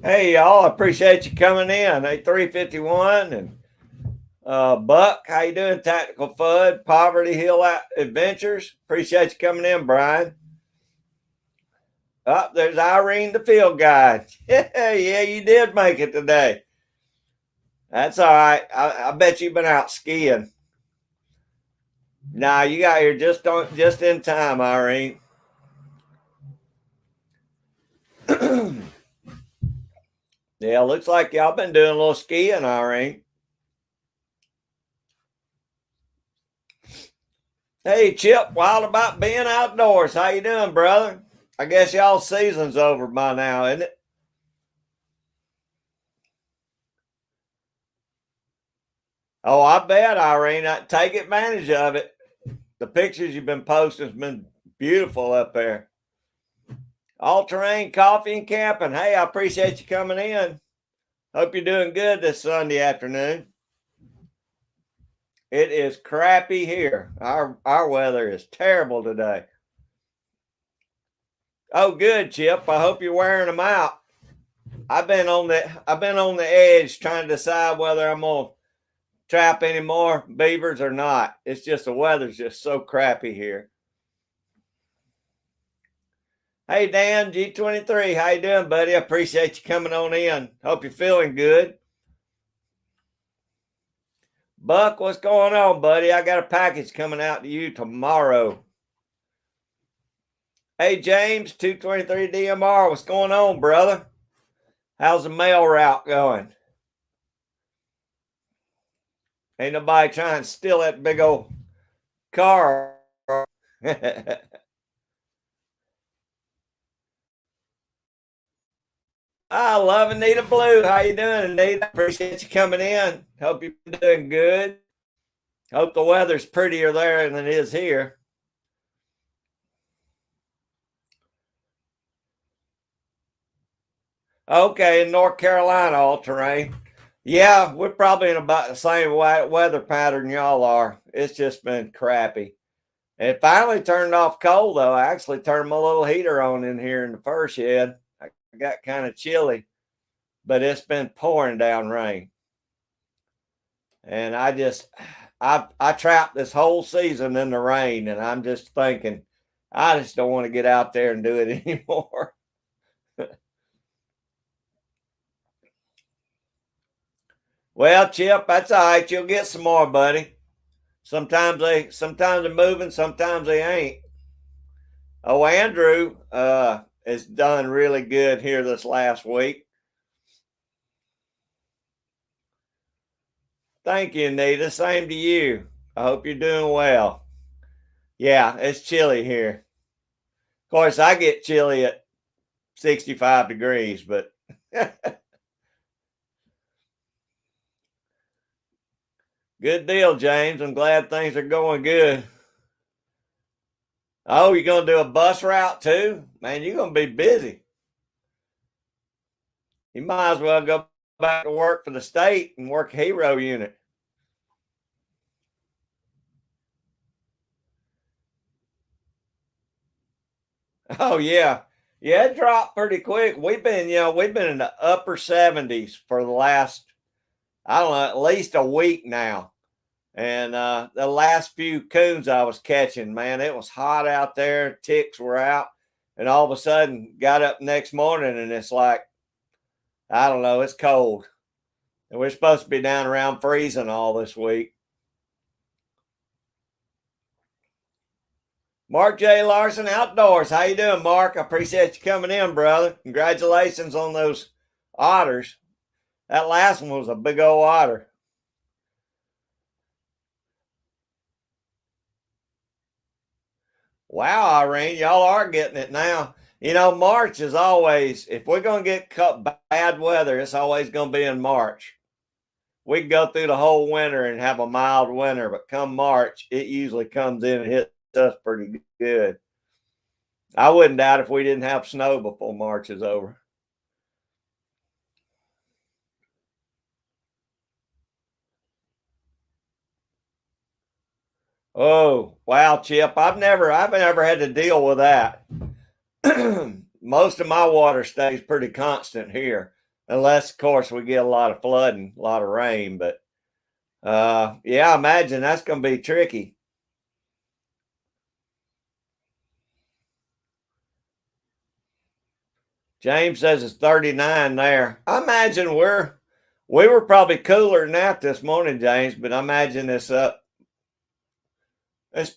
Hey y'all, I appreciate you coming in. Hey, 351 and Buck, how you doing? Tactical FUD, Poverty Hill Adventures. Appreciate you coming in, Brian. Oh, there's Irene, the field guide. Yeah, you did make it today. That's all right. I bet you've been out skiing. Nah, you got here just in time, Irene. Yeah, looks like y'all been doing a little skiing, Irene. Hey, Chip, wild about being outdoors. How you doing, brother? I guess y'all season's over by now, isn't it? Oh, I bet, Irene. Take advantage of it. The pictures you've been posting has been beautiful up there. All terrain coffee and camping. Hey, I appreciate you coming in. Hope you're doing good this Sunday afternoon. It is crappy here. Our weather is terrible today. Oh, good, Chip. I hope you're wearing them out. I've been on the edge trying to decide whether I'm gonna trap any more beavers or not. It's just the weather's just so crappy here. Hey Dan, G23, how you doing, buddy? I appreciate you coming on in. Hope you're feeling good. Buck, what's going on, buddy? I got a package coming out to you tomorrow. Hey James, 223 DMR, what's going on, brother? How's the mail route going? Ain't nobody trying to steal that big old car. I love Anita Blue. How you doing, Anita? Appreciate you coming in. Hope you're doing good. Hope the weather's prettier there than it is here. Okay, in North Carolina, all terrain. Yeah, we're probably in about the same weather pattern y'all are. It's just been crappy. It finally turned off cold though. I actually turned my little heater on in here in the fur shed. I got kind of chilly, but it's been pouring down rain. And I trapped this whole season in the rain, and I'm just thinking, I just don't want to get out there and do it anymore. Well, Chip, that's all right. You'll get some more, buddy. Sometimes they're moving, sometimes they ain't. Oh, Andrew has done really good here this last week. Thank you, Nita. Same to you. I hope you're doing well. Yeah, it's chilly here. Of course, I get chilly at 65 degrees, but good deal, James. I'm glad things are going good. Oh, you're going to do a bus route too? Man, you're going to be busy. You might as well go back to work for the state and work hero unit. Oh yeah. Yeah, it dropped pretty quick. We've been in the upper 70s for the last, I don't know, at least a week now. And the last few coons I was catching, man, it was hot out there. Ticks were out. And all of a sudden got up next morning and it's like, I don't know, it's cold. And we're supposed to be down around freezing all this week. Mark J. Larson Outdoors. How you doing, Mark? I appreciate you coming in, brother. Congratulations on those otters. That last one was a big old otter. Wow, Irene, y'all are getting it now. March is always, if we're going to get bad weather, it's always going to be in March. We can go through the whole winter and have a mild winter, but come March, it usually comes in and hits us pretty good. I wouldn't doubt if we didn't have snow before March is over. Oh, wow, Chip. I've never had to deal with that. Most of my water stays pretty constant here. unless of course we get a lot of flooding, a lot of rain. But yeah, I imagine that's going to be tricky. James says it's 39 there. I imagine we were probably cooler than that this morning, James, but I imagine it's up.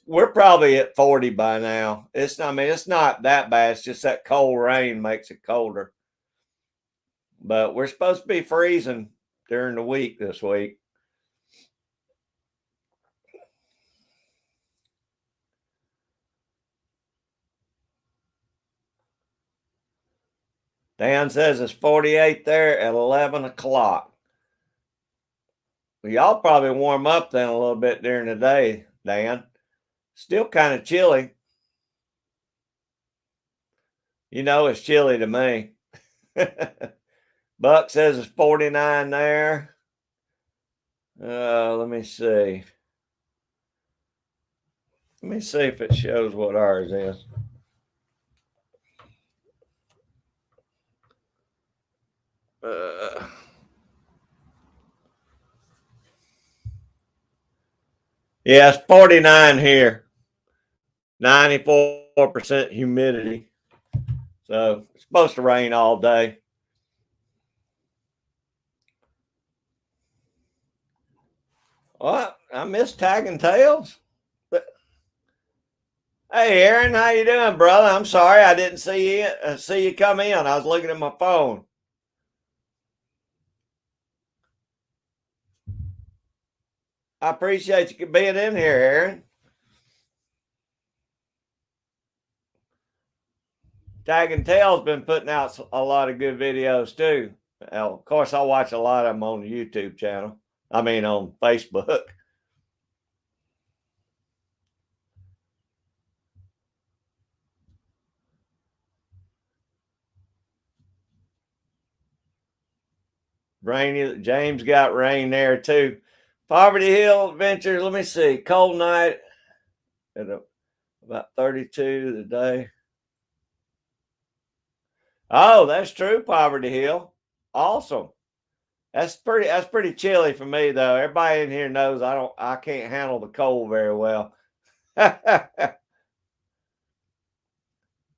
We're probably at 40 by now. I mean, it's not that bad. It's just that cold rain makes it colder. But we're supposed to be freezing during the week this week. Dan says it's 48 there at 11 o'clock. Well, y'all probably warm up then a little bit during the day, Dan. Still kind of chilly. You know, it's chilly to me. Buck says it's 49 there. Let me see. Let me see if it shows what ours is. Yeah, it's 49 here. 94% humidity. So it's supposed to rain all day. What? I miss tagging tails. But, hey, Aaron, how you doing, brother? I'm sorry I didn't see you come in. I was looking at my phone. I appreciate you being in here, Aaron. Tagging Tail's been putting out a lot of good videos too. Well, of course, I watch a lot of them on the YouTube channel. I mean, on Facebook. Rainy. James got rain there too. Poverty Hill Adventures. Let me see. Cold night at about 32 today. Oh, that's true. Poverty Hill. Awesome. That's pretty chilly for me though. Everybody in here knows I can't handle the cold very well.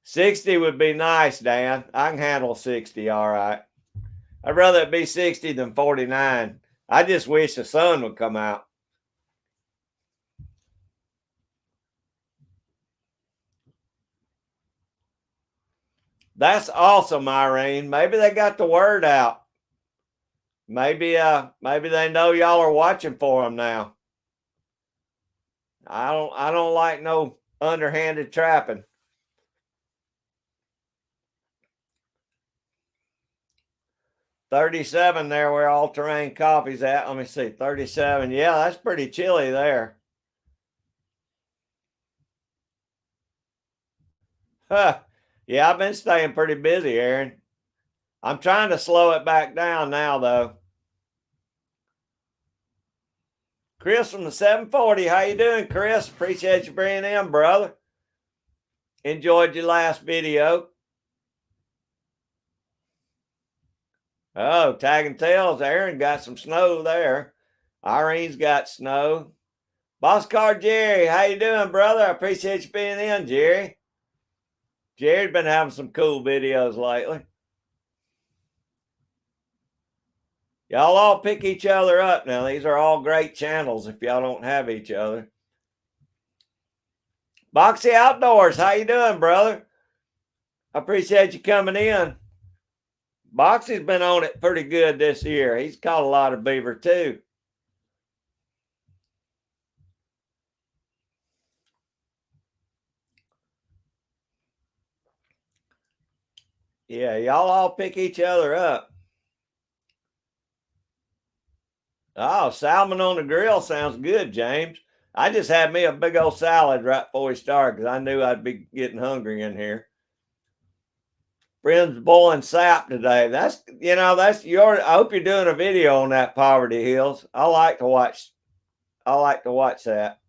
60 would be nice, Dan. I can handle 60 all right. I'd rather it be 60 than 49. I just wish the sun would come out. That's awesome, Irene. Maybe they got the word out. Maybe they know y'all are watching for them now. I don't like no underhanded trapping. 37 there where All Terrain Coffee's at. Let me see. 37. Yeah, that's pretty chilly there. Huh. Yeah, I've been staying pretty busy, Aaron. I'm trying to slow it back down now, though. Chris from the 740. How you doing, Chris? Appreciate you bringing in, brother. Enjoyed your last video. Oh, tagging tails. Aaron got some snow there. Irene's got snow. Bosscar Jerry, how you doing, brother? I appreciate you being in, Jerry. Jerry's been having some cool videos lately. Y'all all pick each other up now. These are all great channels if y'all don't have each other. Boxy Outdoors, how you doing, brother? I appreciate you coming in. Boxy's been on it pretty good this year. He's caught a lot of beaver too. Yeah, y'all all pick each other up. Oh, salmon on the grill sounds good, James. I just had me a big old salad right before we started because I knew I'd be getting hungry in here. Friends boiling sap today. That's your. I hope you're doing a video on that Poverty Hills. I like to watch that.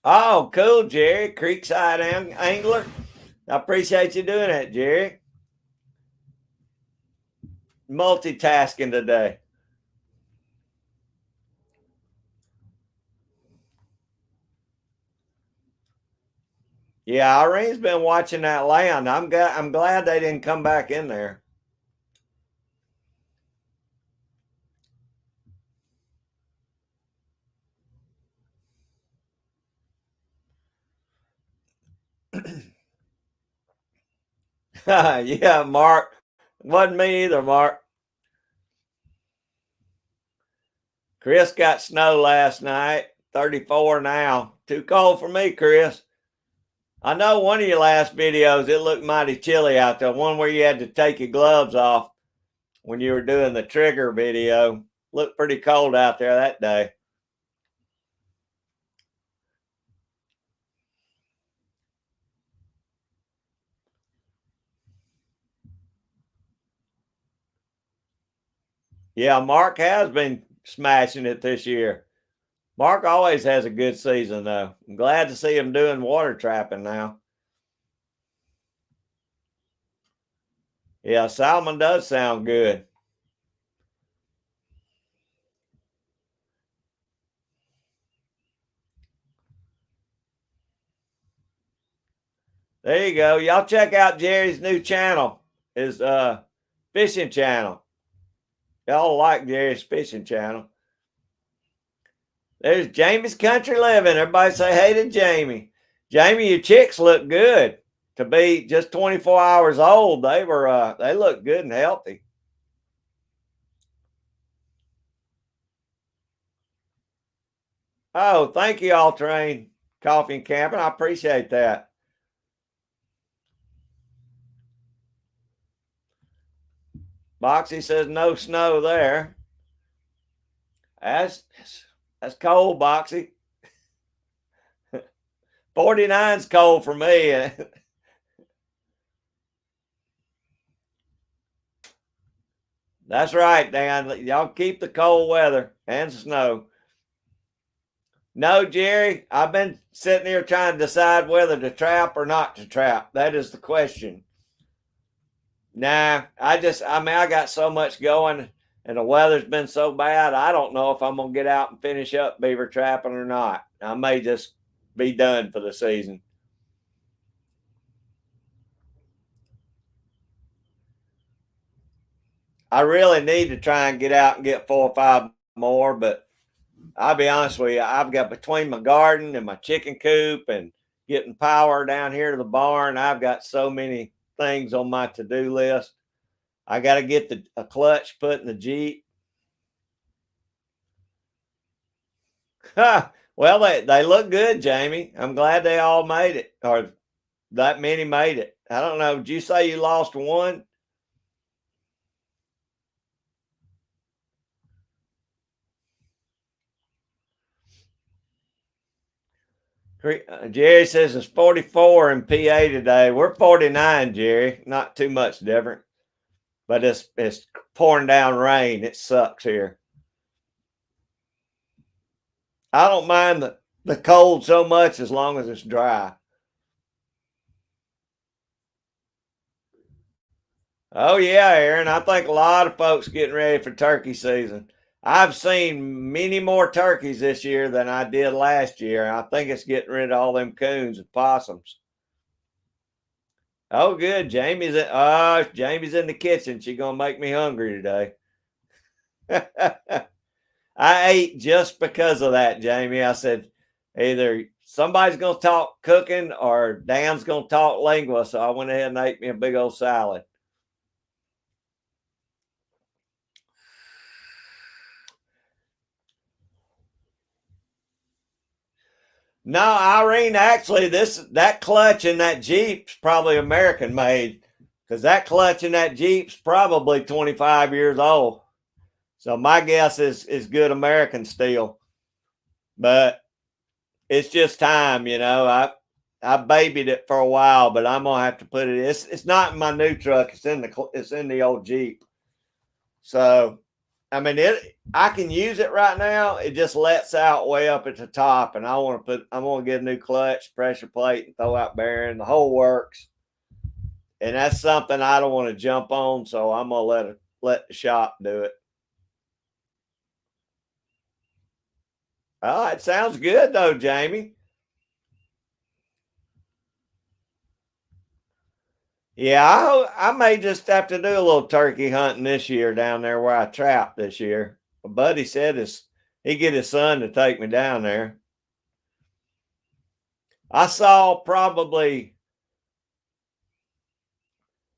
Oh, cool, Jerry. Creekside Angler. I appreciate you doing that, Jerry. multitasking today. Yeah, Irene's been watching that land. I'm glad they didn't come back in there. Yeah, Mark. Wasn't me either, Mark. Chris got snow last night. 34 now. Too cold for me, Chris. I know one of your last videos, it looked mighty chilly out there. One where you had to take your gloves off when you were doing the trigger video. Looked pretty cold out there that day. Yeah, Mark has been smashing it this year. Mark always has a good season, though. I'm glad to see him doing water trapping now. Yeah, salmon does sound good. There you go. Y'all check out Jerry's new channel, his fishing channel. Y'all like Jerry's fishing channel. There's Jamie's Country Living. Everybody say hey to Jamie. Jamie, your chicks look good. To be just 24 hours old, they look good and healthy. Oh, thank you, All Terrain Coffee and Camping. I appreciate that. Boxy says no snow there. That's that's cold, Boxy. 49's cold for me. That's right, Dan. Y'all keep the cold weather and snow. No, Jerry, I've been sitting here trying to decide whether to trap or not to trap. That is the question. Nah, I got so much going and the weather's been so bad. I don't know if I'm going to get out and finish up beaver trapping or not. I may just be done for the season. I really need to try and get out and get 4 or 5 more, but I'll be honest with you, I've got between my garden and my chicken coop and getting power down here to the barn, I've got so many things on my to-do list. I got to get a clutch put in the Jeep. Well, they look good, Jamie. I'm glad they all made it, or that many made it. I don't know. Did you say you lost one? Jerry says it's 44 in PA today. We're 49, Jerry. Not too much different, but it's pouring down rain. It sucks here. I don't mind the cold so much as long as it's dry. Oh yeah, Aaron. I think a lot of folks getting ready for turkey season. I've seen many more turkeys this year than I did last year. I think it's getting rid of all them coons and possums. Oh, good. Jamie's in the kitchen. She's gonna make me hungry today. I ate just because of that, Jamie. I said either somebody's gonna talk cooking or Dan's gonna talk lingua. So I went ahead and ate me a big old salad. No, Irene, actually, that clutch in that Jeep's probably American made because that clutch in that Jeep's probably 25 years old. So my guess is good American steel, but it's just time, I babied it for a while, but I'm gonna have to put it. It's not in my new truck. It's in the old Jeep. So I mean, I can use it right now. It just lets out way up at the top, and I'm gonna get a new clutch, pressure plate, and throw out bearing. The whole works, and that's something I don't want to jump on. So I'm gonna let the shop do it. Oh, it sounds good though, Jamie. Yeah, I may just have to do a little turkey hunting this year down there where I trapped this year. My buddy said he get his son to take me down there. I saw probably,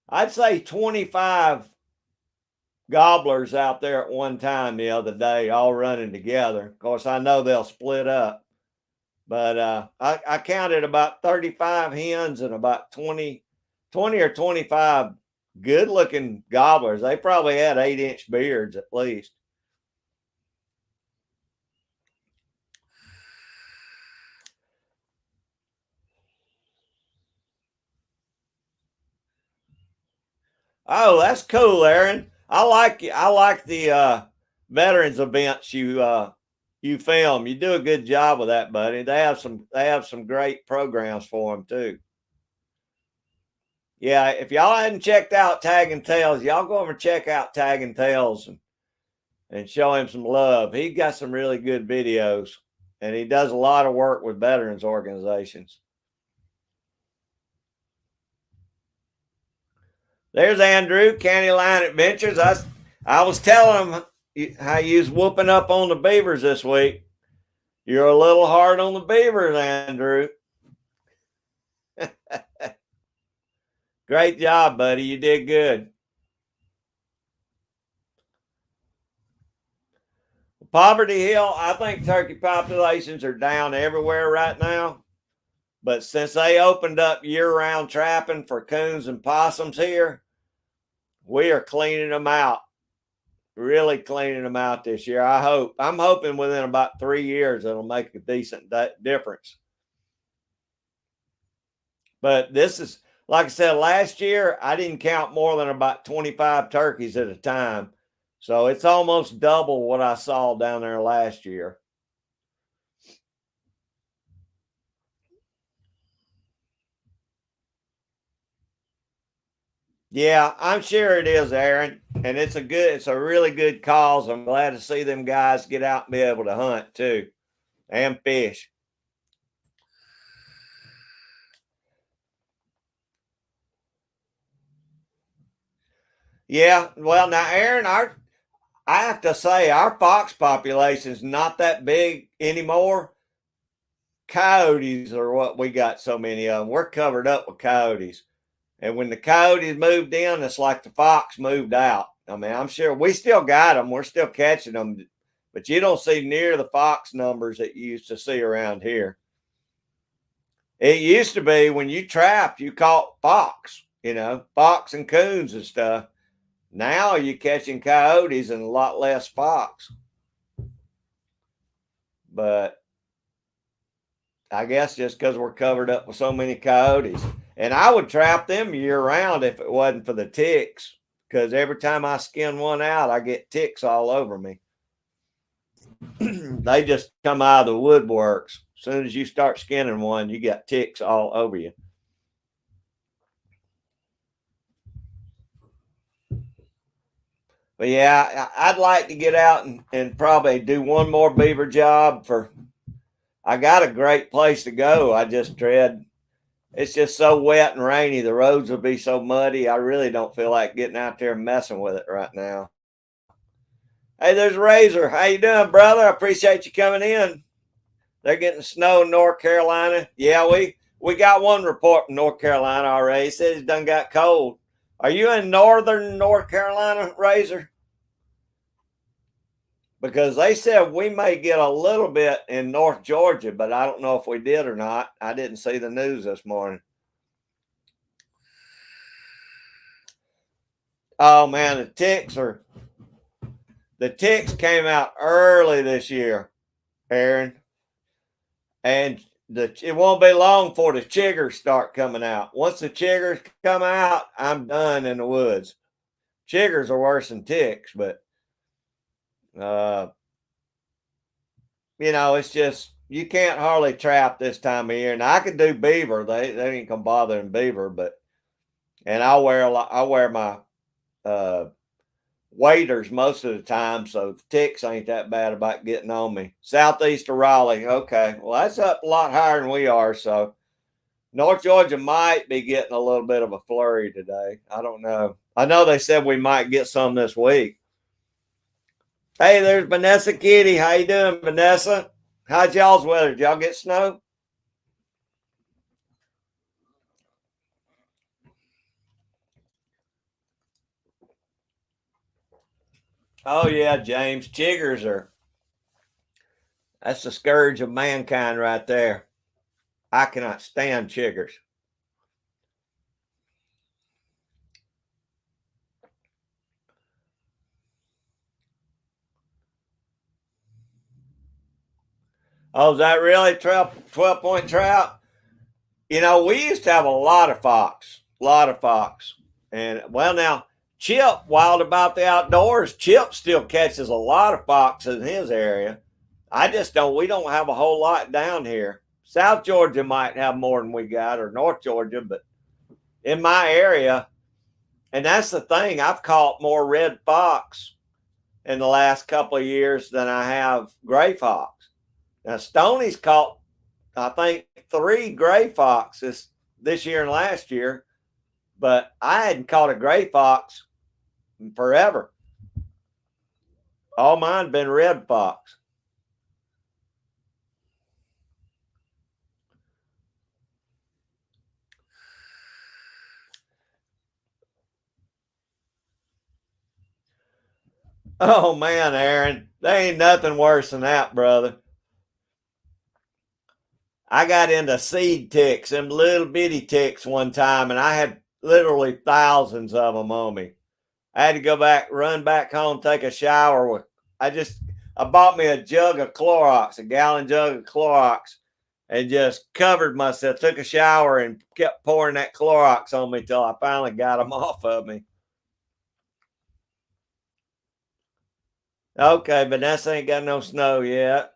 I'd say 25 gobblers out there at one time the other day, all running together. Of course, I know they'll split up, but I counted about 35 hens and about 20 or 25 good looking gobblers. They probably had 8-inch beards at least. Oh, that's cool, Aaron. I like the veterans events you film. You do a good job with that, buddy. They have some great programs for them too. Yeah, if y'all hadn't checked out Tagging Tales, y'all go over and check out Tagging Tales and show him some love. He got some really good videos, and he does a lot of work with veterans organizations. There's Andrew, County Line Adventures. I was telling him how you was whooping up on the beavers this week. You're a little hard on the beavers, Andrew. Great job, buddy. You did good. Poverty Hill, I think turkey populations are down everywhere right now. But since they opened up year-round trapping for coons and possums here, we are cleaning them out. Really cleaning them out this year. I'm hoping within about 3 years it'll make a decent difference. But this is, like I said, last year I didn't count more than about 25 turkeys at a time. So it's almost double what I saw down there last year. Yeah, I'm sure it is, Aaron. And it's a really good cause. I'm glad to see them guys get out and be able to hunt too and fish. Yeah, well, now, Aaron, I have to say our fox population is not that big anymore. Coyotes are what we got so many of them. We're covered up with coyotes. And when the coyotes moved in, it's like the fox moved out. I mean, I'm sure we still got them. We're still catching them, but you don't see near the fox numbers that you used to see around here. It used to be when you trapped, you caught fox, fox and coons and stuff. Now you're catching coyotes and a lot less fox. But I guess just because we're covered up with so many coyotes. And I would trap them year round if it wasn't for the ticks, because every time I skin one out, I get ticks all over me. They just come out of the woodworks. As soon as you start skinning one, you got ticks all over you. But yeah, I'd like to get out and probably do one more beaver job I got a great place to go. I just dread it's just so wet and rainy. The roads will be so muddy. I really don't feel like getting out there and messing with it right now. Hey, there's Razor. How you doing, brother? I appreciate you coming in. They're getting snow in North Carolina. Yeah, we got one report from North Carolina already. It says it done got cold. Are you in northern North Carolina, Razor? Because they said we may get a little bit in North Georgia, but I don't know if we did or not. I didn't see the news this morning. Oh man, the ticks came out early this year, Aaron, and it won't be long before the chiggers start coming out. Once the chiggers come out, I'm done in the woods. Chiggers are worse than ticks, but uh, it's just you can't hardly trap this time of year. And I could do beaver; they ain't gonna bother in beaver, but and I wear my waders most of the time, so the ticks ain't that bad about getting on me. Southeast of Raleigh. Okay. Well, that's up a lot higher than we are. So North Georgia might be getting a little bit of a flurry today. I don't know. I know they said we might get some this week. Hey, there's Vanessa Kitty. How you doing, Vanessa? How's y'all's weather? Did y'all get snow? Oh yeah, James. Chiggers are that's the scourge of mankind right there. I cannot stand chiggers. Oh, is that really 12-point trout? You know, we used to have a lot of fox, And well, now Chip, wild about the outdoors, Chip still catches a lot of fox in his area. I just don't, we don't have a whole lot down here. South Georgia might have more than we got, or North Georgia, but in my area, and that's the thing, I've caught more red fox in the last couple of years than I have gray fox. Now, Stoney's caught, I think, 3 gray foxes this year and last year, but I hadn't caught a gray fox in forever. All mine been red fox. Oh man, Aaron, there ain't nothing worse than that, brother. I got into seed ticks, them little bitty ticks one time, and I had literally thousands of them on me. I had to go back, run back home, take a shower with. I bought me a jug of Clorox, a gallon jug of Clorox, and just covered myself. Took a shower and kept pouring that Clorox on me till I finally got them off of me. Okay, Vanessa ain't got no snow yet.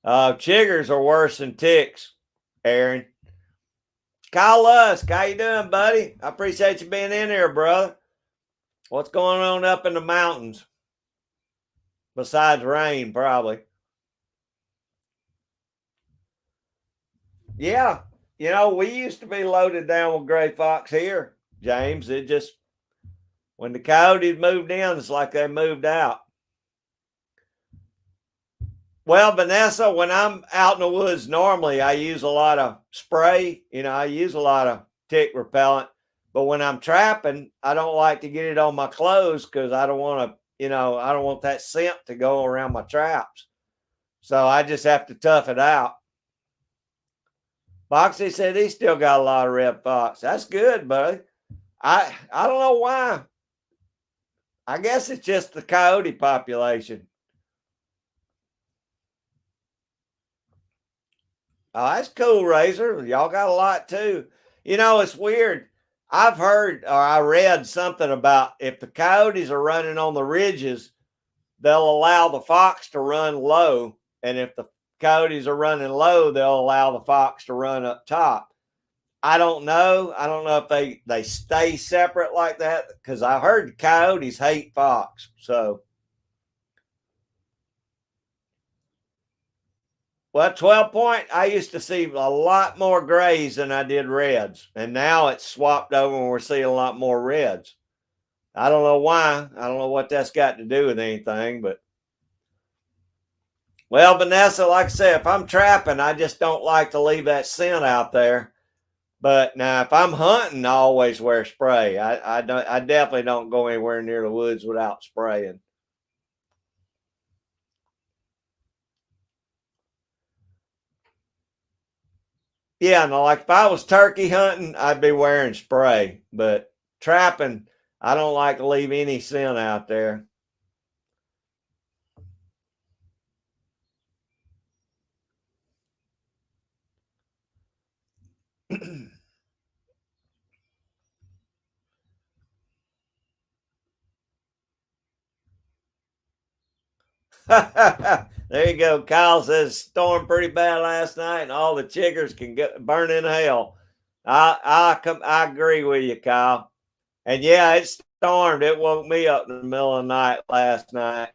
Chiggers are worse than ticks, Aaron. Kyle Lusk, how you doing, buddy? I appreciate you being in here, brother. What's going on up in the mountains? Besides rain, probably. Yeah, you know, we used to be loaded down with gray fox here, James. It just when the coyotes moved in, it's like they moved out. Well, Vanessa, when I'm out in the woods, normally I use a lot of spray. You know, I use a lot of tick repellent. But when I'm trapping, I don't like to get it on my clothes because I don't want to, I don't want that scent to go around my traps. So I just have to tough it out. Foxy said he still got a lot of red fox. That's good, buddy. I don't know why. I guess it's just the coyote population. Oh, that's cool, Razor. Y'all got a lot too. You know, it's weird. I've heard or I read something about if the coyotes are running on the ridges, they'll allow the fox to run low. And if the coyotes are running low, they'll allow the fox to run up top. I don't know. I don't know if they stay separate like that because I heard coyotes hate fox. So, well, 12-point, I used to see a lot more grays than I did reds. And now it's swapped over and we're seeing a lot more reds. I don't know why. I don't know what that's got to do with anything, but well, Vanessa, like I said, if I'm trapping, I just don't like to leave that scent out there. But now, if I'm hunting, I always wear spray. I definitely don't go anywhere near the woods without spraying. Yeah, no, like if I was turkey hunting, I'd be wearing spray. But trapping, I don't like to leave any scent out there. There you go. Kyle says stormed pretty bad last night, and all the chickers can burn in hell. I agree with you, Kyle. And yeah, it stormed. It woke me up in the middle of the night last night.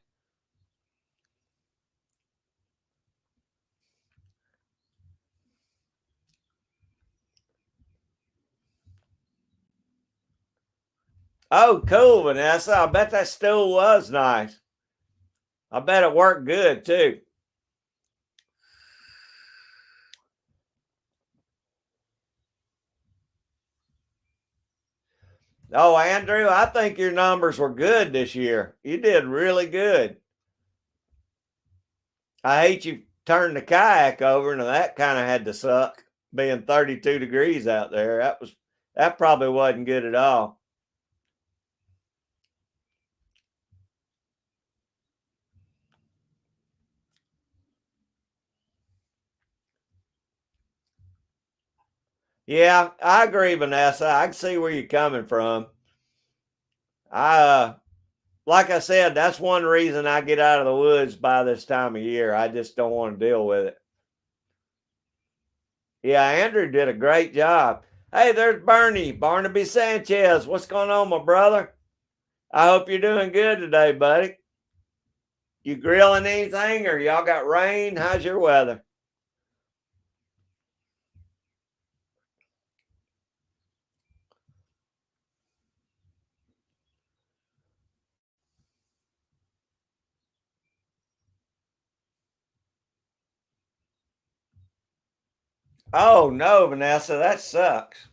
Oh, cool, Vanessa. I bet that stool was nice. I bet it worked good too. Oh, Andrew, I think your numbers were good this year. You did really good. I hate you turned the kayak over, and that kind of had to suck being 32 degrees out there. That probably wasn't good at all. Yeah, I agree, Vanessa. I can see where you're coming from. I like I said, that's one reason I get out of the woods by this time of year. I just don't want to deal with it. Yeah, Andrew did a great job. Hey, there's Bernie, Barnaby Sanchez. What's going on, my brother? I hope you're doing good today, buddy. You grilling anything or y'all got rain? How's your weather? Oh, no, Vanessa, that sucks.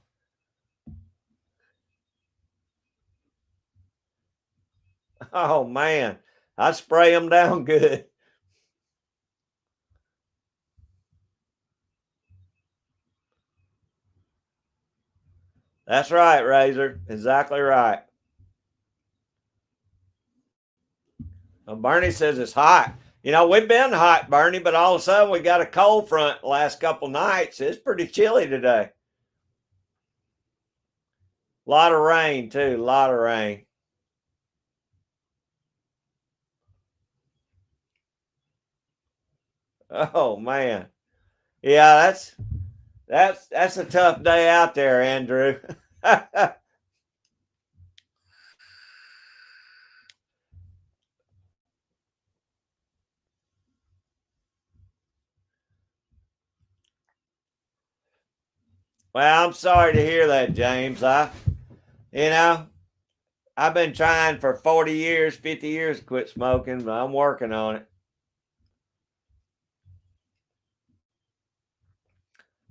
Oh, man. I spray them down good. That's right, Razor. Exactly right. Well, Bernie says it's hot. You know, we've been hot, Bernie, but all of a sudden we got a cold front the last couple nights. It's pretty chilly today. A lot of rain, too. A lot of rain. Oh, man. Yeah, that's a tough day out there, Andrew. Well, I'm sorry to hear that, James. You know, I've been trying for 40 years, 50 years to quit smoking, but I'm working on it.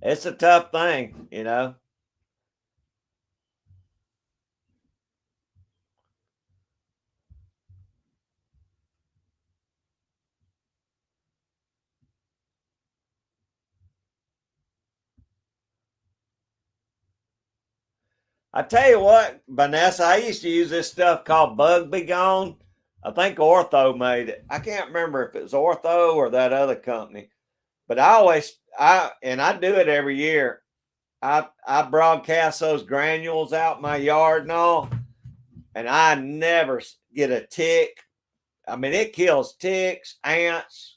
It's a tough thing, you know. I tell you what, Vanessa, I used to use this stuff called Bug Be Gone. I think Ortho made it. I can't remember if it was Ortho or that other company, but I do it every year. I broadcast those granules out my yard and all, and I never get a tick. I mean, it kills ticks, ants,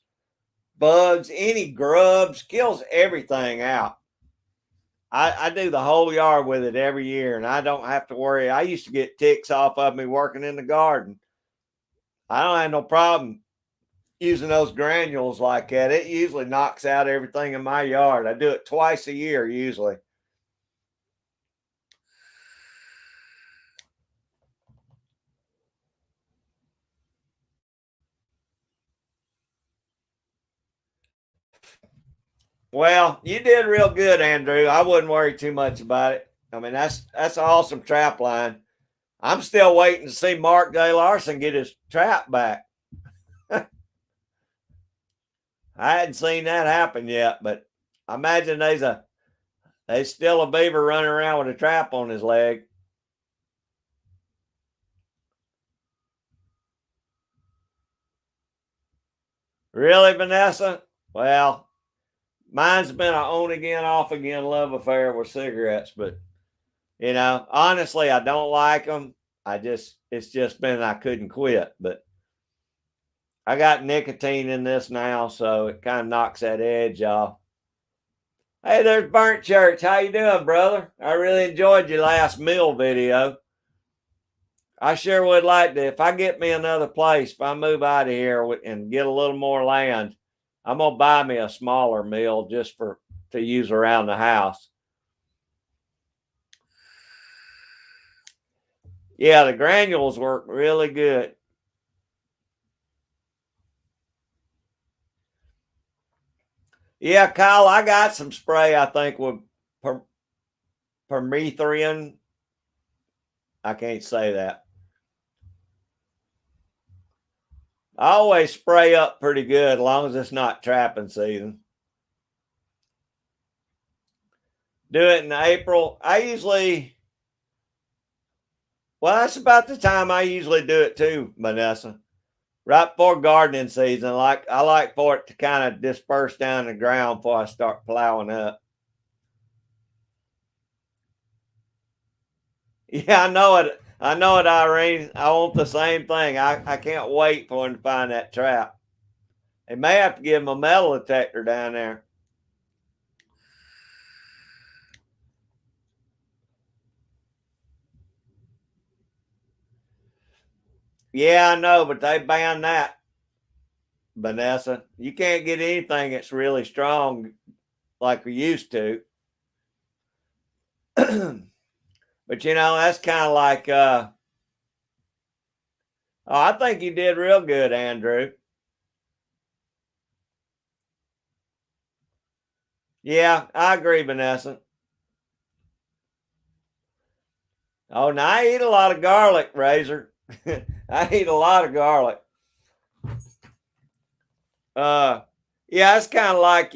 bugs, any grubs, kills everything out. I do the whole yard with it every year, and I don't have to worry. I used to get ticks off of me working in the garden. I don't have no problem using those granules like that. It usually knocks out everything in my yard. I do it twice a year usually. Well, you did real good, Andrew. I wouldn't worry too much about it. I mean, that's an awesome trap line. I'm still waiting to see Mark J. Larson get his trap back. I hadn't seen that happen yet, but I imagine there's still a beaver running around with a trap on his leg. Really, Vanessa? Well, mine's been an on again, off again love affair with cigarettes, but honestly, I don't like them. It's just been I couldn't quit, but I got nicotine in this now, so it kind of knocks that edge off. Hey, there's Burnt Church. How you doing, brother? I really enjoyed your last meal video. I sure would like to. If I get me another place, if I move out of here and get a little more land, I'm gonna buy me a smaller mill just for to use around the house. Yeah, the granules work really good. Yeah, Kyle, I got some spray. I think with per, permethrin. I can't say that. I always spray up pretty good, as long as it's not trapping season. Do it in April. Well, that's about the time I usually do it too, Vanessa. Right before gardening season, like I like for it to kind of disperse down the ground before I start plowing up. Yeah, I know it. I know it, Irene. I want the same thing. I can't wait for him to find that trap. They may have to give him a metal detector down there. Yeah, I know, but they banned that, Vanessa. You can't get anything that's really strong like we used to. But that's kind of like oh, I think you did real good, Andrew. Yeah, I agree, Vanessa. Oh, now I eat a lot of garlic, Razor. I eat a lot of garlic. Uh yeah, it's kind of like,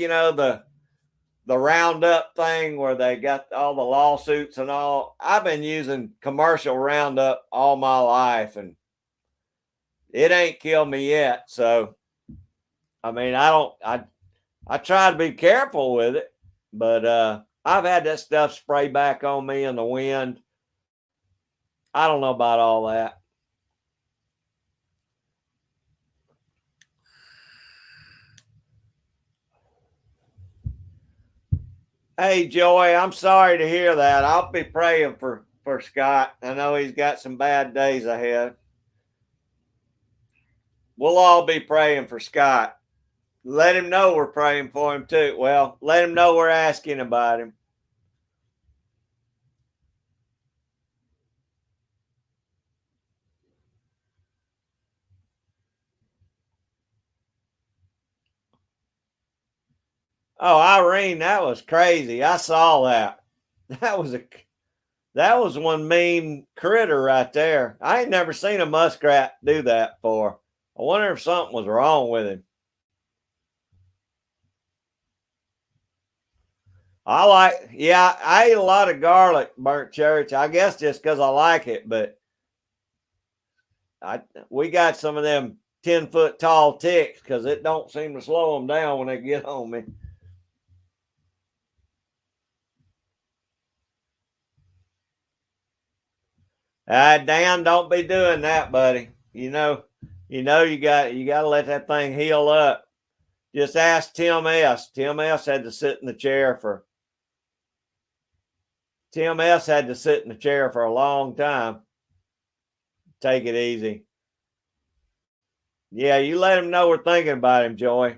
the Roundup thing where they got all the lawsuits and all. I've been using commercial Roundup all my life and it ain't killed me yet. So I mean, I try to be careful with it, but I've had that stuff spray back on me in the wind. I don't know about all that. Hey Joy, I'm sorry to hear that. I'll be praying for Scott. I know he's got some bad days ahead. We'll all be praying for Scott. Let him know we're praying for him too. Well, let him know we're asking about him. Oh, Irene, that was crazy. I saw that. That was a that was one mean critter right there. I ain't never seen a muskrat do that before. I wonder if something was wrong with him. Yeah, I ate a lot of garlic, burnt church. I guess just because I like it, but I we got some of them 10-foot tall ticks because it don't seem to slow them down when they get on me. Dan, don't be doing that, buddy. You got to let that thing heal up. Just ask Tim S. Tim S. had to sit in the chair for Tim S. had to sit in the chair for a long time. Take it easy. Yeah, you let him know we're thinking about him, Joy.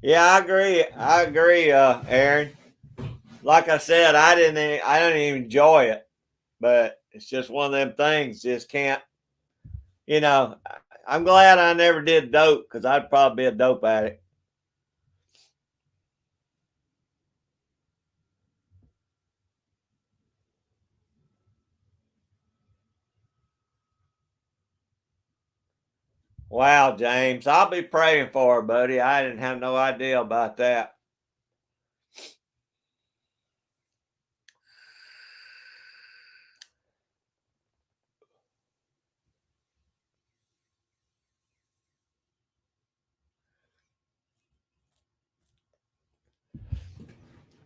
Yeah, I agree. I agree, Aaron. Like I said, I didn't even enjoy it, but it's just one of them things. Just can't. You know, I'm glad I never did dope because I'd probably be a dope addict. Wow, James, I'll be praying for her, buddy. I didn't have no idea about that.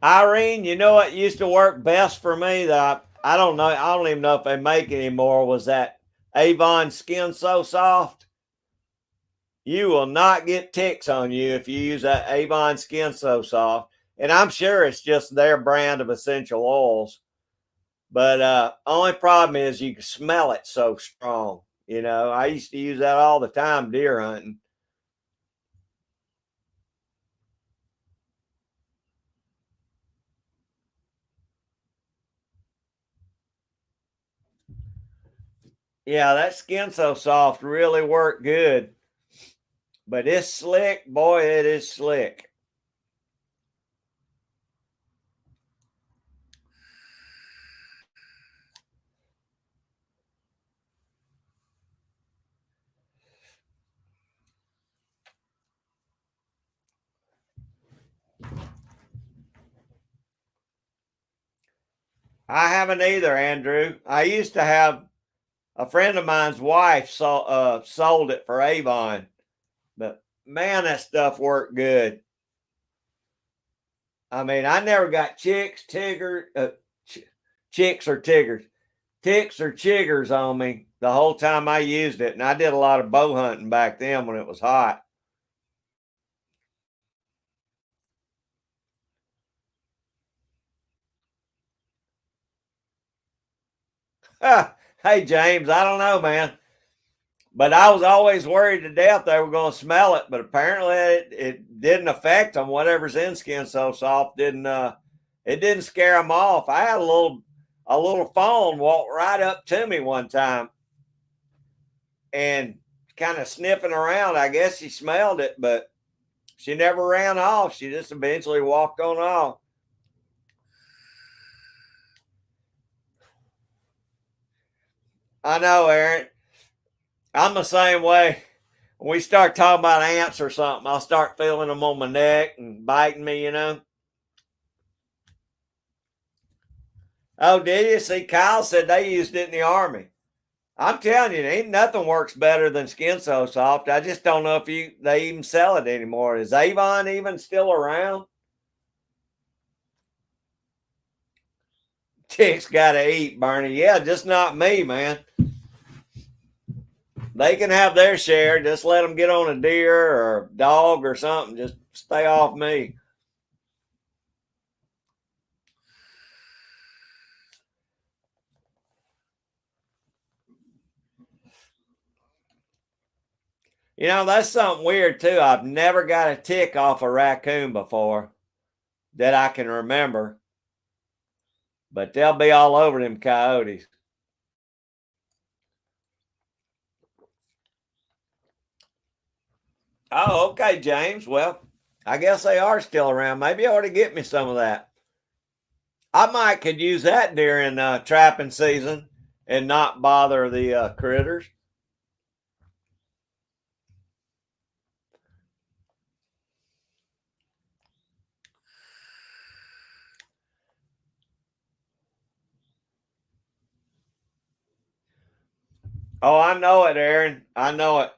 Irene, you know what used to work best for me that I don't know, I don't even know if they make it anymore, was that Avon Skin So Soft. You will not get ticks on you if you use that Avon Skin So Soft. And I'm sure it's just their brand of essential oils. But only problem is you can smell it so strong. You know, I used to use that all the time deer hunting. Yeah, that Skin So Soft really worked good. But it's slick, boy, it is slick. I haven't either, Andrew. I used to have a friend of mine's wife sold it for Avon, but man, that stuff worked good. I mean, I never got chicks or tiggers, ticks or chiggers on me the whole time I used it, and I did a lot of bow hunting back then when it was hot. Hey, James, I don't know, man. But I was always worried to death they were going to smell it. But apparently, it didn't affect them. Whatever's in Skin So Soft didn't. It didn't scare them off. I had a little fawn walk right up to me one time and kind of sniffing around. I guess she smelled it, but she never ran off. She just eventually walked on off. I know, Aaron. I'm the same way. When we start talking about ants or something, I'll start feeling them on my neck and biting me, you know. Oh, did you? See, Kyle said they used it in the Army. I'm telling you, ain't nothing works better than Skin So Soft. I just don't know if they even sell it anymore. Is Avon even still around? Chicks gotta eat, Bernie. Yeah, just not me, man. They can have their share. Just let them get on a deer or a dog or something. Just stay off me. You know, that's something weird too. I've never got a tick off a raccoon before that I can remember, but they'll be all over them coyotes. Oh, okay, James. Well, I guess they are still around. Maybe I ought to get me some of that. I might could use that during trapping season and not bother the critters. Oh, I know it, Aaron. I know it.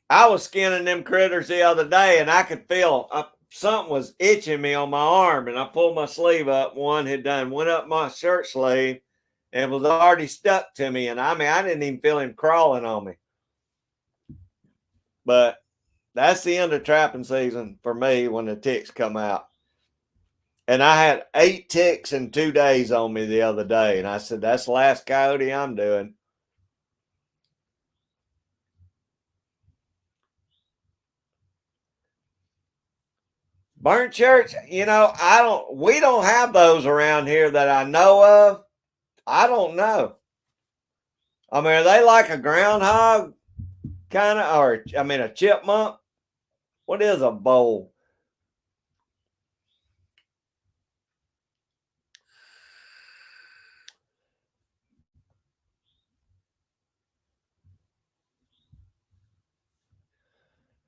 I was skinning them critters the other day, and I could feel something was itching me on my arm, and I pulled my sleeve up. One had done went up my shirt sleeve, and was already stuck to me. And I mean, I didn't even feel him crawling on me. But that's the end of trapping season for me when the ticks come out. And I had 8 ticks in 2 days on me the other day, and I said, "That's the last coyote I'm doing." Burnt church, you know, I don't. We don't have those around here that I know of. I don't know. I mean, are they like a groundhog kind of, or I mean, a chipmunk? What is a bowl?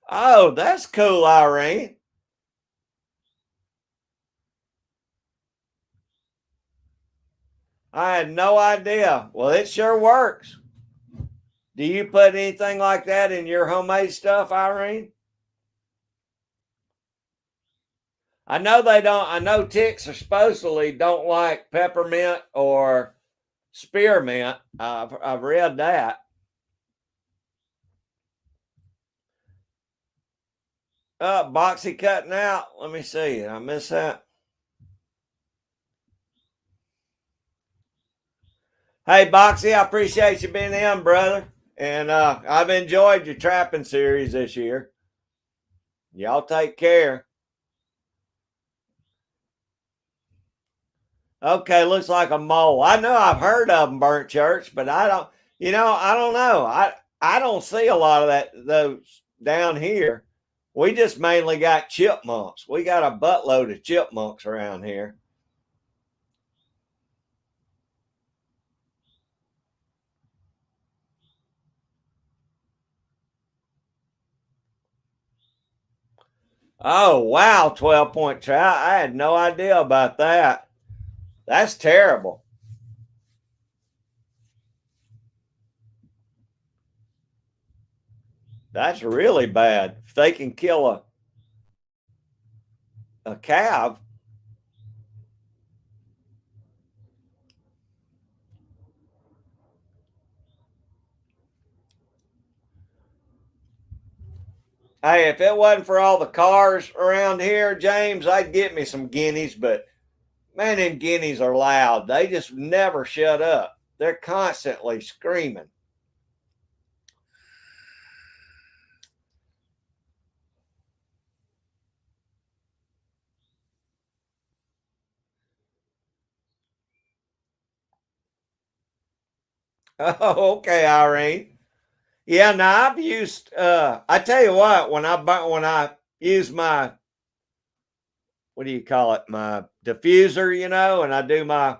Oh, that's cool, Irene. I had no idea. Well, it sure works. Do you put anything like that in your homemade stuff, Irene? I know they don't. I know ticks are supposedly don't like peppermint or spearmint. I've read that. Boxy cutting out. Let me see. Did I miss that? Hey, Boxy, I appreciate you being in, brother. And I've enjoyed your trapping series this year. Y'all take care. Okay, looks like a mole. I know I've heard of them, Burnt Church, but I don't. I don't know. I don't see a lot of those down here. We just mainly got chipmunks. We got a buttload of chipmunks around here. Oh wow, 12-point trout. I had no idea about that. That's terrible. That's really bad. If they can kill a calf. Hey, if it wasn't for all the cars around here, James, I'd get me some guineas, but man, them guineas are loud. They just never shut up. They're constantly screaming. Oh, okay, Irene. Yeah, now I've used I tell you what, when I use my what do you call it? My diffuser, and I do my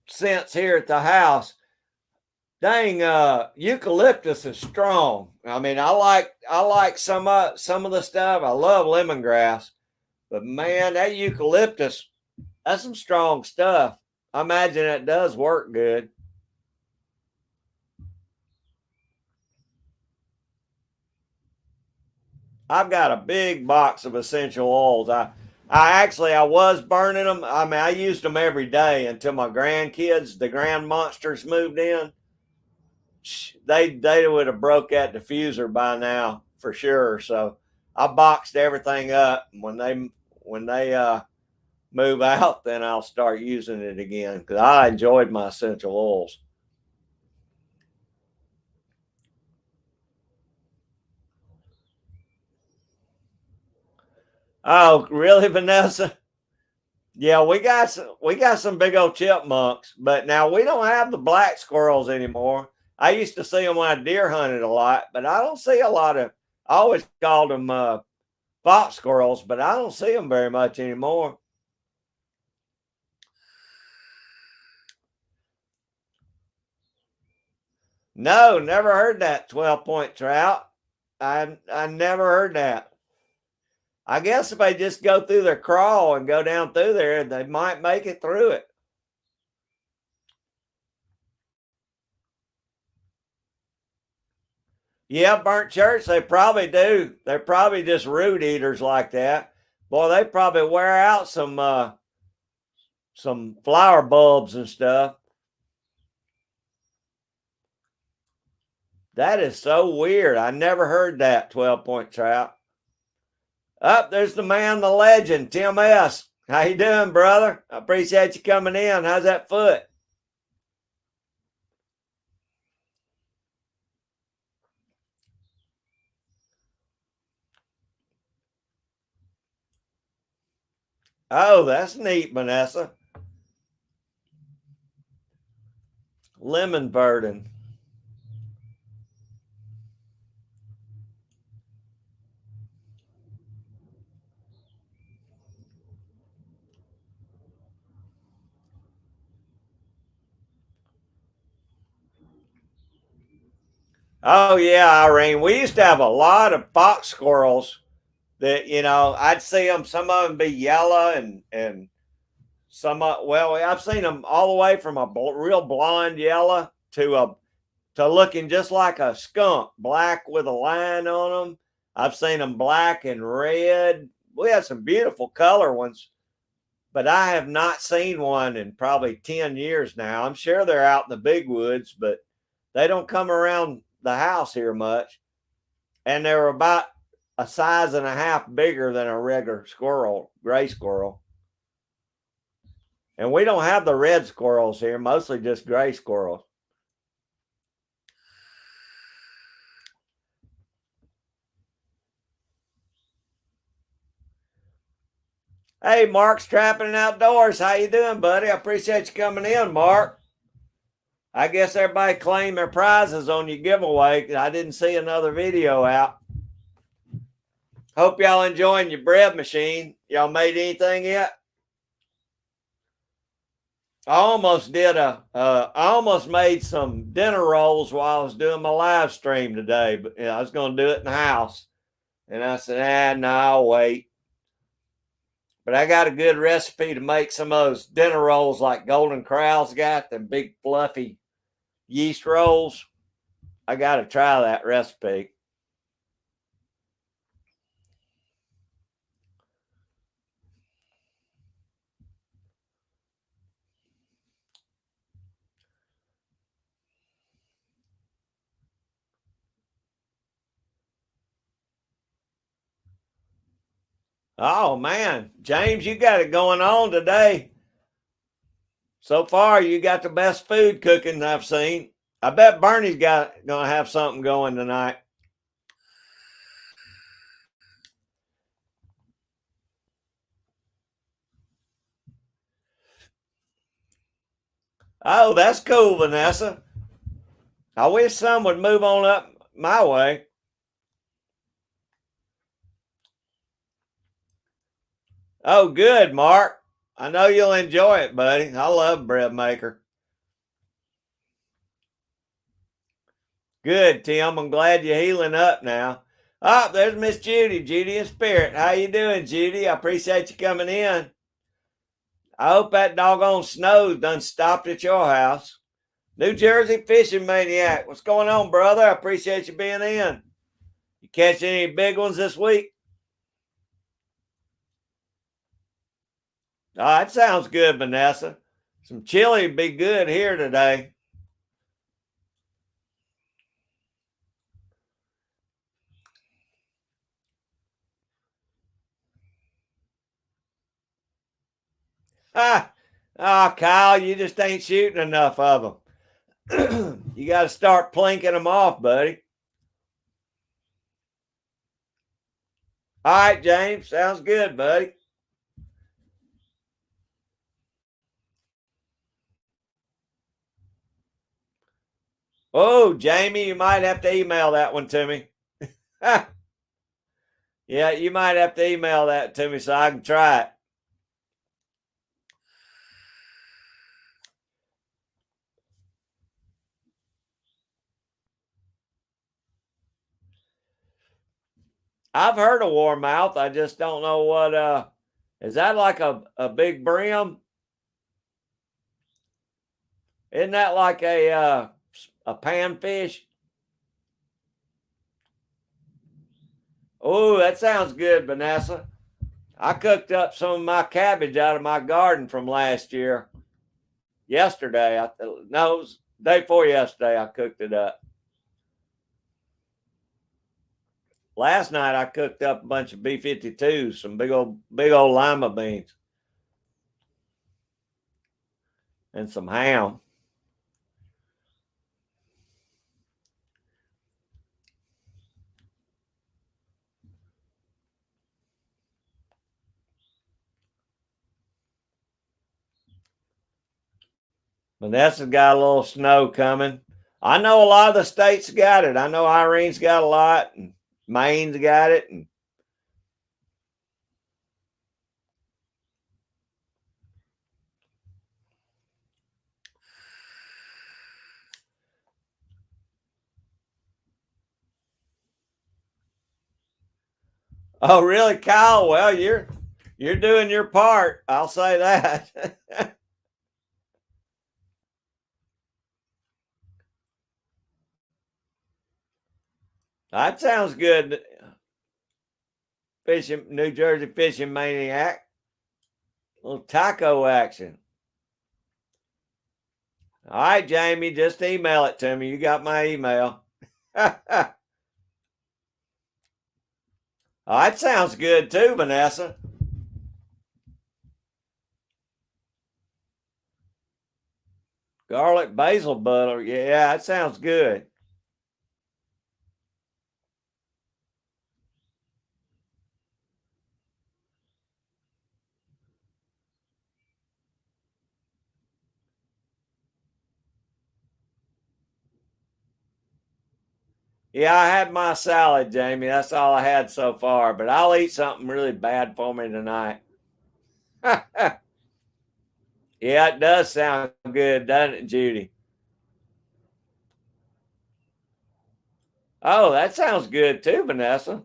scents here at the house. Dang, eucalyptus is strong. I mean, I like some of the stuff. I love lemongrass, but man, that eucalyptus, that's some strong stuff. I imagine it does work good. I've got a big box of essential oils. I was burning them. I mean, I used them every day until my grandkids, the grand monsters, moved in. They would have broke that diffuser by now for sure. So I boxed everything up. When they move out, then I'll start using it again because I enjoyed my essential oils. Oh, really, Vanessa? Yeah, we got some big old chipmunks, but now we don't have the black squirrels anymore. I used to see them when I deer hunted a lot, but I don't see a lot of. I always called them fox squirrels, but I don't see them very much anymore. No, never heard that 12-point trout. I never heard that. I guess if they just go through their crawl and go down through there, they might make it through it. Yeah, burnt church, they probably do. They're probably just root eaters like that. Boy, they probably wear out some flower bulbs and stuff. That is so weird. I never heard that 12-point trout. Up there's the man, the legend, Tim S. How you doing, brother? I appreciate you coming in. How's that foot? Oh, that's neat, Vanessa. Lemon burden. Oh yeah, Irene. We used to have a lot of fox squirrels that I'd see them. Some of them be yellow and well, I've seen them all the way from a real blonde yellow to looking just like a skunk, black with a line on them. I've seen them black and red. We have some beautiful color ones, but I have not seen one in probably 10 years now. I'm sure they're out in the big woods, but they don't come around the house here much. And they're about a size and a half bigger than a regular squirrel, gray squirrel. And we don't have the red squirrels here, mostly just gray squirrels. Hey, Mark's Trapping and Outdoors. How you doing, buddy? I appreciate you coming in, Mark. I guess everybody claimed their prizes on your giveaway. I didn't see another video out. Hope y'all enjoying your bread machine. Y'all made anything yet? I almost made some dinner rolls while I was doing my live stream today, but I was going to do it in the house. And I said, no, I'll wait. But I got a good recipe to make some of those dinner rolls like Golden Corral's got, them big fluffy yeast rolls. I got to try that recipe. Oh, man. James, you got it going on today. So far, you got the best food cooking I've seen. I bet Bernie's going to have something going tonight. Oh, that's cool, Vanessa. I wish some would move on up my way. Oh, good, Mark. I know you'll enjoy it, buddy. I love bread maker. Good, Tim. I'm glad you're healing up now. Oh, there's Miss Judy. Judy in spirit. How you doing, Judy? I appreciate you coming in. I hope that doggone snow's done stopped at your house. New Jersey fishing maniac. What's going on, brother? I appreciate you being in. You catch any big ones this week? Oh, that sounds good, Vanessa. Some chili would be good here today. Ah, oh, Kyle, you just ain't shooting enough of them. You got to start plinking them off, buddy. All right, James. Sounds good, buddy. Oh, Jamie, you might have to email that one to me. Yeah, you might have to email that to me so I can try it. I've heard of warmouth. I just don't know what is that like a big brim? Isn't that like a panfish? Oh, that sounds good, Vanessa. I cooked up some of my cabbage out of my garden from last year. Yesterday, no, it was day before yesterday. I cooked it up. Last night I cooked up a bunch of B-52s, some big old lima beans, and some ham. Vanessa's got a little snow coming. I know a lot of the states got it. I know Irene's got a lot, and Maine's got it, and oh, really, Kyle? Well, you're doing your part. I'll say that. That sounds good. Fishing, New Jersey fishing maniac. A little taco action. All right, Jamie, just email it to me. You got my email. Oh, that sounds good too, Vanessa. Garlic basil butter. Yeah, that sounds good. Yeah, I had my salad, Jamie. That's all I had so far, but I'll eat something really bad for me tonight. Yeah, it does sound good, doesn't it, Judy? Oh, that sounds good too, Vanessa.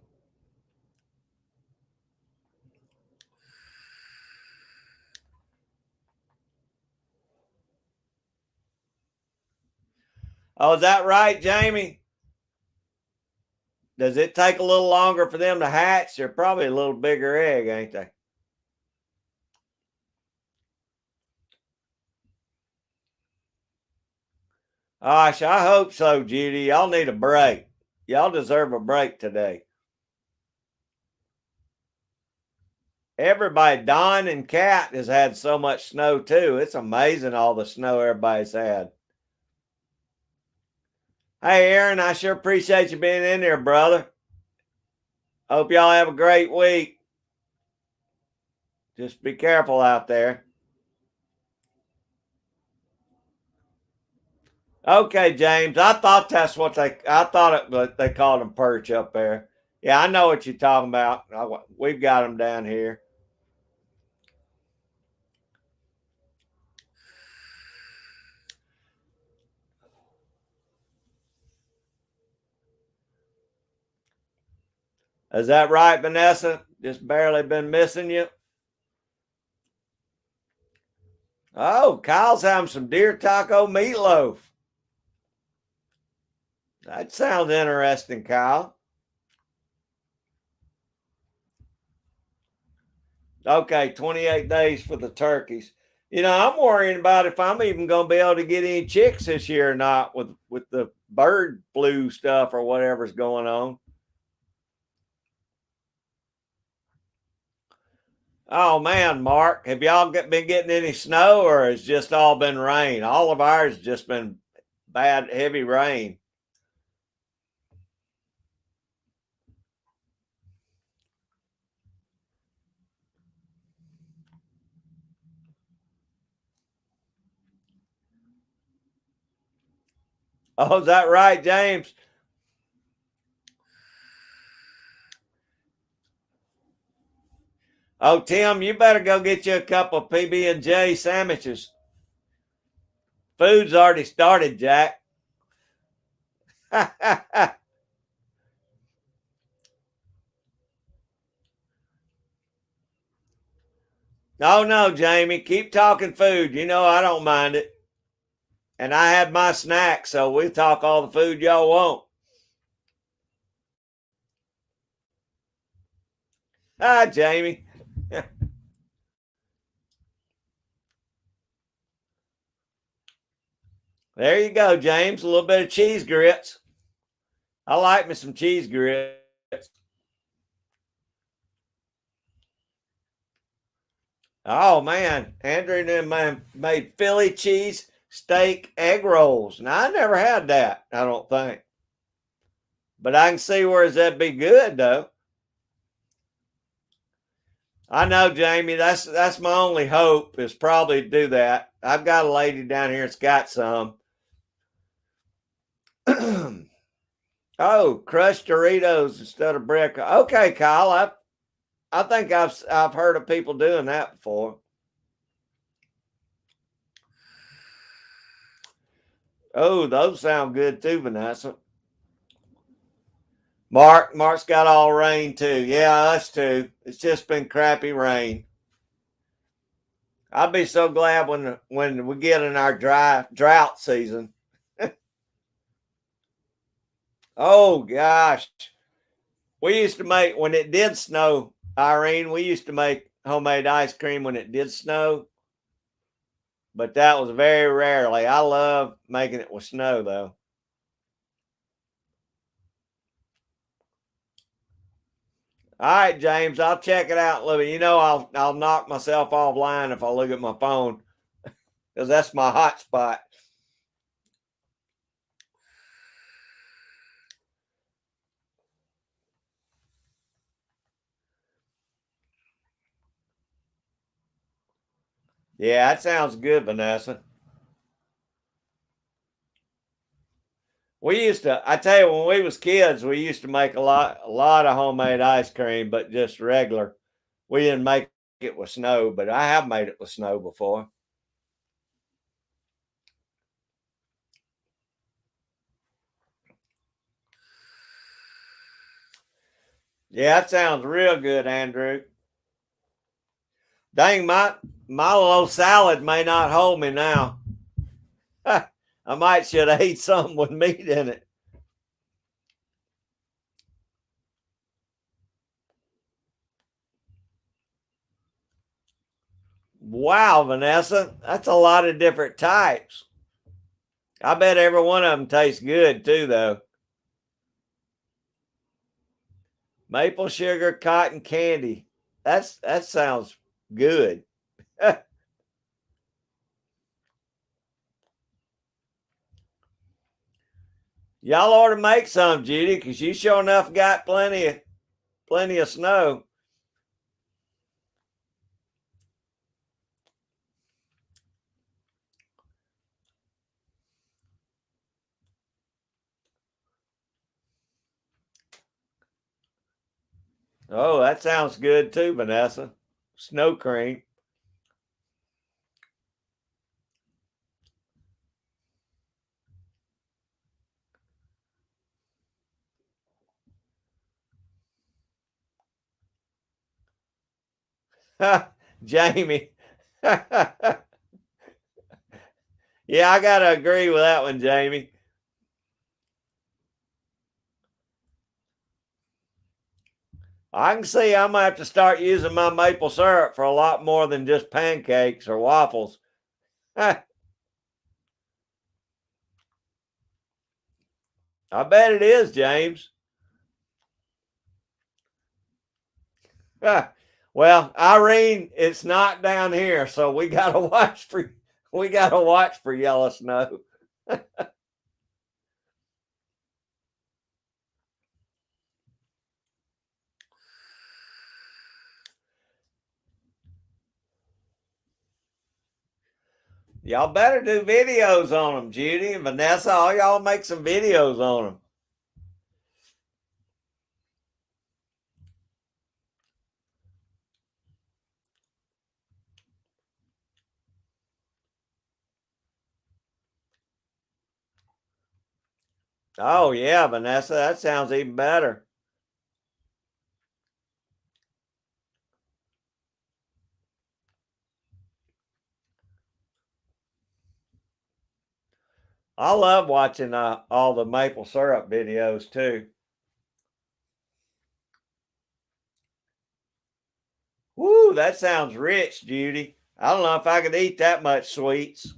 Oh, is that right, Jamie? Does it take a little longer for them to hatch? They're probably a little bigger egg, ain't they? Gosh, I hope so, Judy. Y'all need a break. Y'all deserve a break today. Everybody, Don and Kat has had so much snow too. It's amazing all the snow everybody's had. Hey, Aaron, I sure appreciate you being in there, brother. Hope y'all have a great week. Just be careful out there. Okay, James. I thought that's what I thought they called them perch up there. Yeah, I know what you're talking about. We've got them down here. Is that right, Vanessa? Just barely been missing you. Oh, Kyle's having some deer taco meatloaf. That sounds interesting, Kyle. Okay, 28 days for the turkeys. You know, I'm worrying about if I'm even going to be able to get any chicks this year or not with the bird flu stuff or whatever's going on. Oh man, Mark, have y'all been getting any snow or has just all been rain? All of ours just been bad, heavy rain. Oh, is that right, James? Oh, Tim, you better go get you a couple of PB and J sandwiches. Food's already started, Jack. Oh no, Jamie, keep talking food. You know I don't mind it. And I had my snack, so we'll talk all the food y'all want. Hi, Jamie. There you go, James. A little bit of cheese grits. I like me some cheese grits. Oh man, Andrew and them made Philly cheese steak egg rolls. Now I never had that. I don't think, but I can see where that'd be good though. I know, Jamie. That's my only hope is probably to do that. I've got a lady down here that's got some. Oh, crushed Doritos instead of brick. Okay, Kyle. I think I've heard of people doing that before. Oh, those sound good too, Vanessa. Mark's got all rain too. Yeah, us too. It's just been crappy rain. I'll be so glad when we get in our drought season. Oh gosh, We used to make, when it did snow, Irene, we used to make homemade ice cream when it did snow. But that was very rarely. I love making it with snow, though. All right, James, I'll check it out, Louie. You know, I'll knock myself offline if I look at my phone because that's my hot spot. Yeah, that sounds good, Vanessa. We used to, I tell you, when we was kids, we used to make a lot of homemade ice cream, but just regular. We didn't make it with snow, but I have made it with snow before. Yeah, that sounds real good, Andrew. Dang, my little salad may not hold me now. I might should have ate something with meat in it. Wow, Vanessa, that's a lot of different types. I bet every one of them tastes good too, though. Maple sugar cotton candy. That sounds good. Y'all ought to make some, Judy, because you sure enough got plenty of snow. Oh, that sounds good too, Vanessa. Snow cream. Jamie. Yeah, I gotta agree with that one, Jamie. I can see I'm gonna have to start using my maple syrup for a lot more than just pancakes or waffles. I bet it is, James. Well, Irene, it's not down here, so we gotta watch for yellow snow. Y'all better do videos on them, Judy and Vanessa. All y'all make some videos on them. Oh yeah, Vanessa, that sounds even better. I love watching all the maple syrup videos too. Woo, that sounds rich, Judy. I don't know if I could eat that much sweets.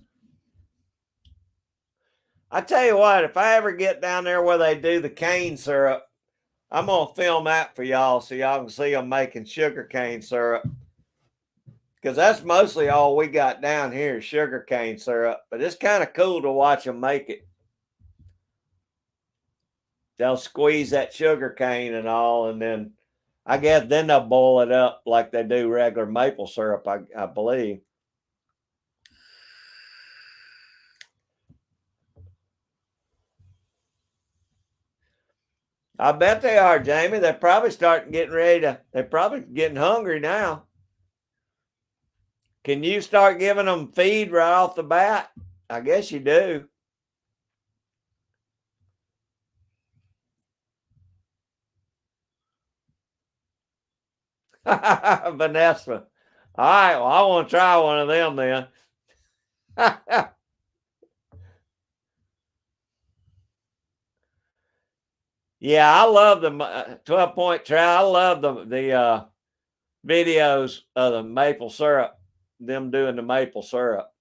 I tell you what, if I ever get down there where they do the cane syrup, I'm gonna film that for y'all so y'all can see them making sugar cane syrup. Because that's mostly all we got down here is sugar cane syrup. But it's kind of cool to watch them make it. They'll squeeze that sugar cane and all, and then I guess then they'll boil it up like they do regular maple syrup, I believe. I bet they are, Jamie. They're probably starting getting ready to, they're probably getting hungry now. Can you start giving them feed right off the bat? I guess you do. Vanessa. All right, well, I want to try one of them then. Yeah, I love the 12-point trout. I love the videos of the maple syrup, them doing the maple syrup.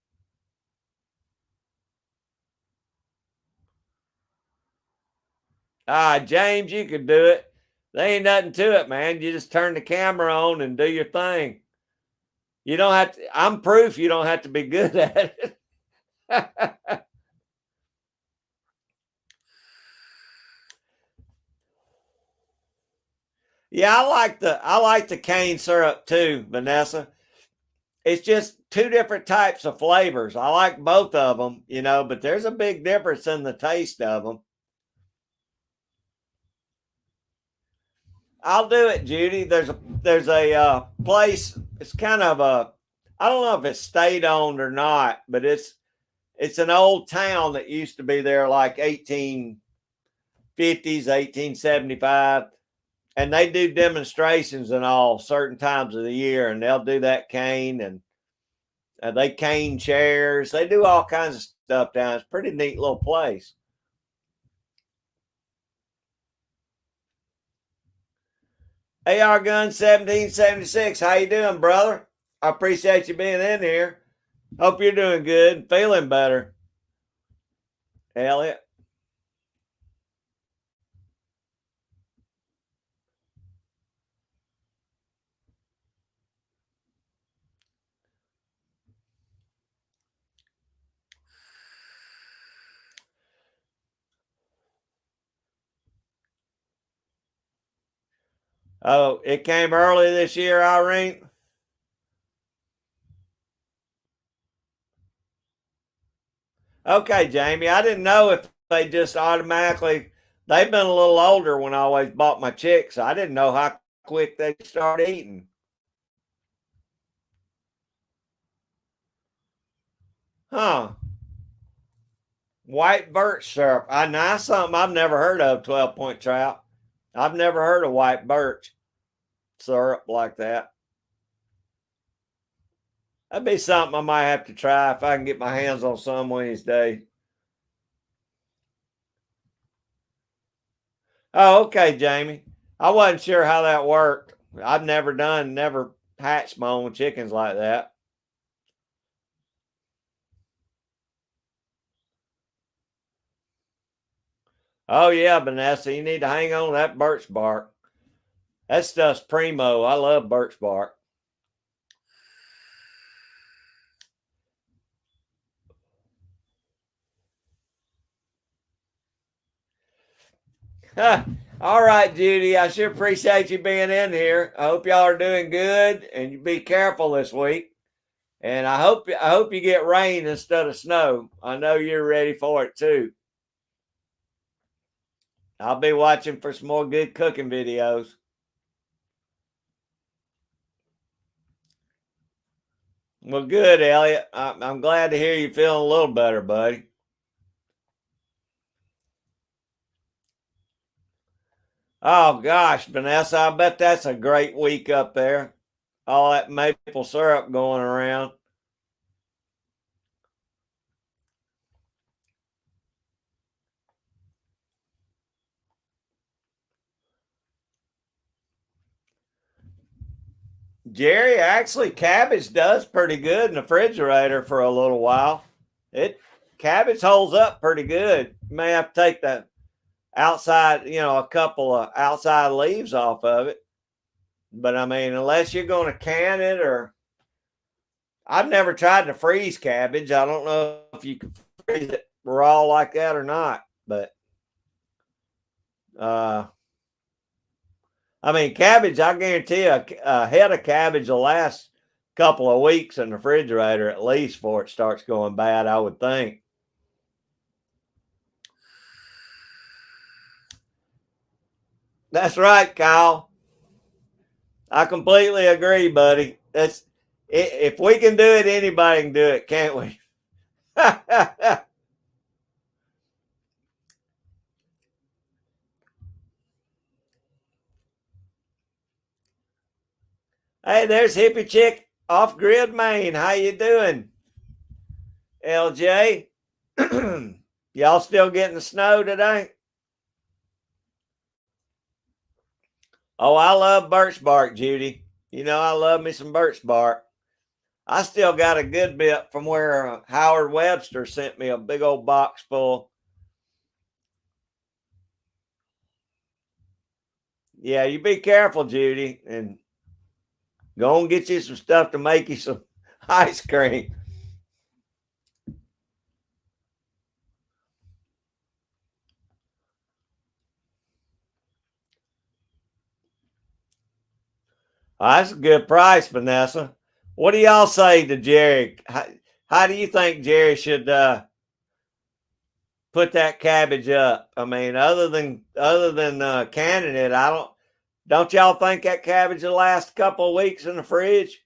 James, you could do it. There ain't nothing to it, man. You just turn the camera on and do your thing. You don't have to, I'm proof you don't have to be good at it. Yeah, I like the cane syrup too, Vanessa. It's just two different types of flavors. I like both of them, but there's a big difference in the taste of them. I'll do it, Judy. There's a place. It's kind of a, I don't know if it's state owned or not, but it's an old town that used to be there like 1850s, 1875, and they do demonstrations and all certain times of the year, and they'll do that cane and they cane chairs. They do all kinds of stuff down. It's a pretty neat little place. AR Gun 1776, how you doing, brother? I appreciate you being in here. Hope you're doing good, feeling better, Elliot. Oh, it came early this year, Irene. Okay, Jamie. I didn't know if they just automatically. They've been a little older when I always bought my chicks. I didn't know how quick they start eating. Huh? White birch syrup. I know that's something I've never heard of. 12-point trout. I've never heard of white birch syrup like that. That'd be something I might have to try if I can get my hands on some one of these days. Oh, okay, Jamie. I wasn't sure how that worked. I've never hatched my own chickens like that. Oh yeah, Vanessa, you need to hang on to that birch bark. That stuff's primo. I love birch bark. All right, Judy. I sure appreciate you being in here. I hope y'all are doing good and you be careful this week. And I hope you get rain instead of snow. I know you're ready for it too. I'll be watching for some more good cooking videos. Well, good, Elliot. I'm glad to hear you feeling a little better, buddy. Oh gosh, Vanessa, I bet that's a great week up there. All that maple syrup going around. Jerry, actually, cabbage does pretty good in the refrigerator for a little while. It cabbage holds up pretty good. You may have to take the outside, a couple of outside leaves off of it. But I mean, unless you're going to can it, or I've never tried to freeze cabbage. I don't know if you can freeze it raw like that or not. But uh, I mean, cabbage. I guarantee you, a head of cabbage will last a couple of weeks in the refrigerator at least before it starts going bad. I would think. That's right, Kyle. I completely agree, buddy. That's if we can do it, anybody can do it, can't we? Hey, there's Hippie Chick off Grid Maine. How you doing, LJ? Y'all still getting the snow today? Oh, I love birch bark, Judy. You know, I love me some birch bark. I still got a good bit from where Howard Webster sent me a big old box full. Yeah, you be careful, Judy, and go and get you some stuff to make you some ice cream. Oh, that's a good price, Vanessa. What do y'all say to Jerry? How do you think Jerry should put that cabbage up? I mean, other than canning it, I don't y'all think that cabbage will last a couple of weeks in the fridge?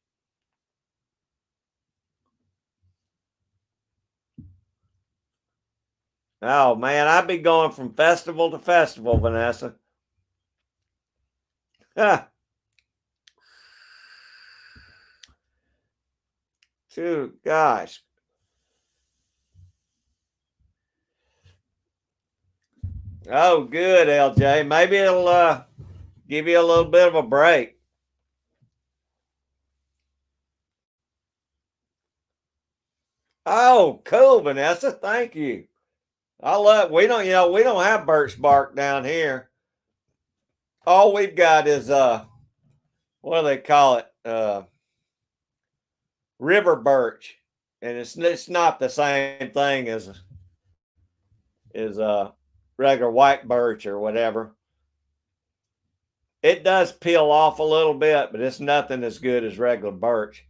Oh man, I'd be going from festival to festival, Vanessa. Dude, gosh. Oh, good, LJ. Maybe it'll give you a little bit of a break. Oh, cool, Vanessa. Thank you. I love. We don't have birch bark down here. All we've got is what do they call it? River birch, and it's not the same thing as regular white birch or whatever. It does peel off a little bit, but it's nothing as good as regular birch.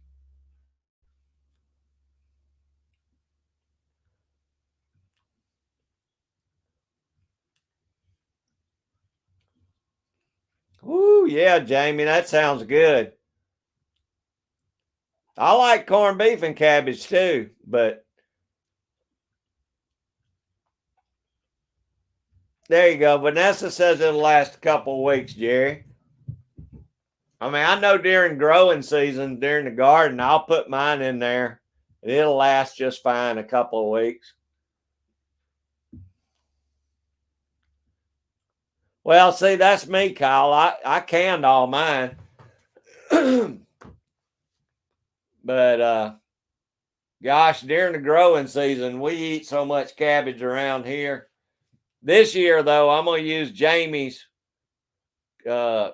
Ooh, yeah, Jamie, that sounds good. I like corned beef and cabbage too, but there you go. Vanessa says it'll last a couple of weeks, Jerry. I mean, I know during growing season, during the garden, I'll put mine in there. It'll last just fine a couple of weeks. Well, see, that's me, Kyle. I canned all mine. But gosh, during the growing season, we eat so much cabbage around here. This year, though, I'm gonna use Jamie's uh,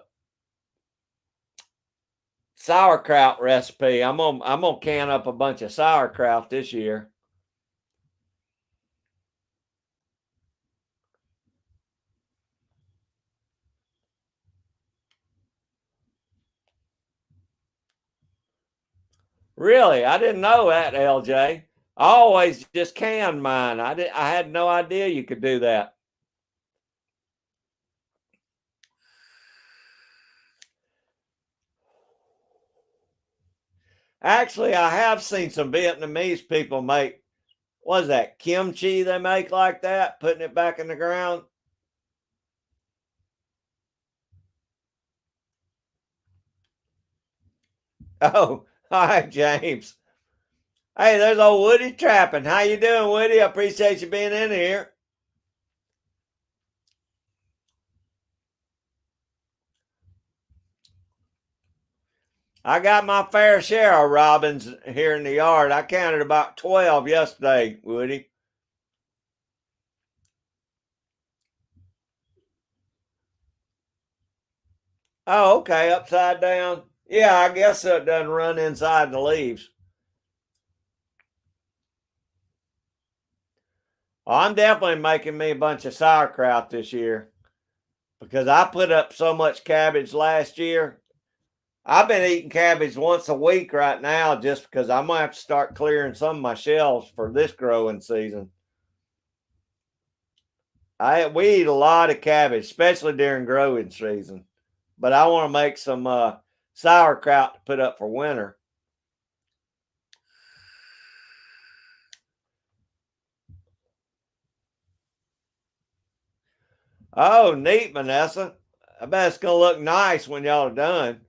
sauerkraut recipe. I'm gonna can up a bunch of sauerkraut this year. Really, I didn't know that, LJ. I always just canned mine. I had no idea you could do that. Actually, I have seen some Vietnamese people make what is that kimchi they make like that, putting it back in the ground. Oh, hi, James. Hey, there's old Woody trapping. How you doing, Woody? I appreciate you being in here. I got my fair share of robins here in the yard. I counted about 12 yesterday, Woody. Oh, okay, upside down. Yeah, I guess so it doesn't run inside the leaves. Well, I'm definitely making me a bunch of sauerkraut this year because I put up so much cabbage last year. I've been eating cabbage once a week right now just because I'm gonna have to start clearing some of my shelves for this growing season. We eat a lot of cabbage, especially during growing season. But I want to make some sauerkraut to put up for winter. Oh, neat, Vanessa. I bet it's gonna look nice when y'all are done.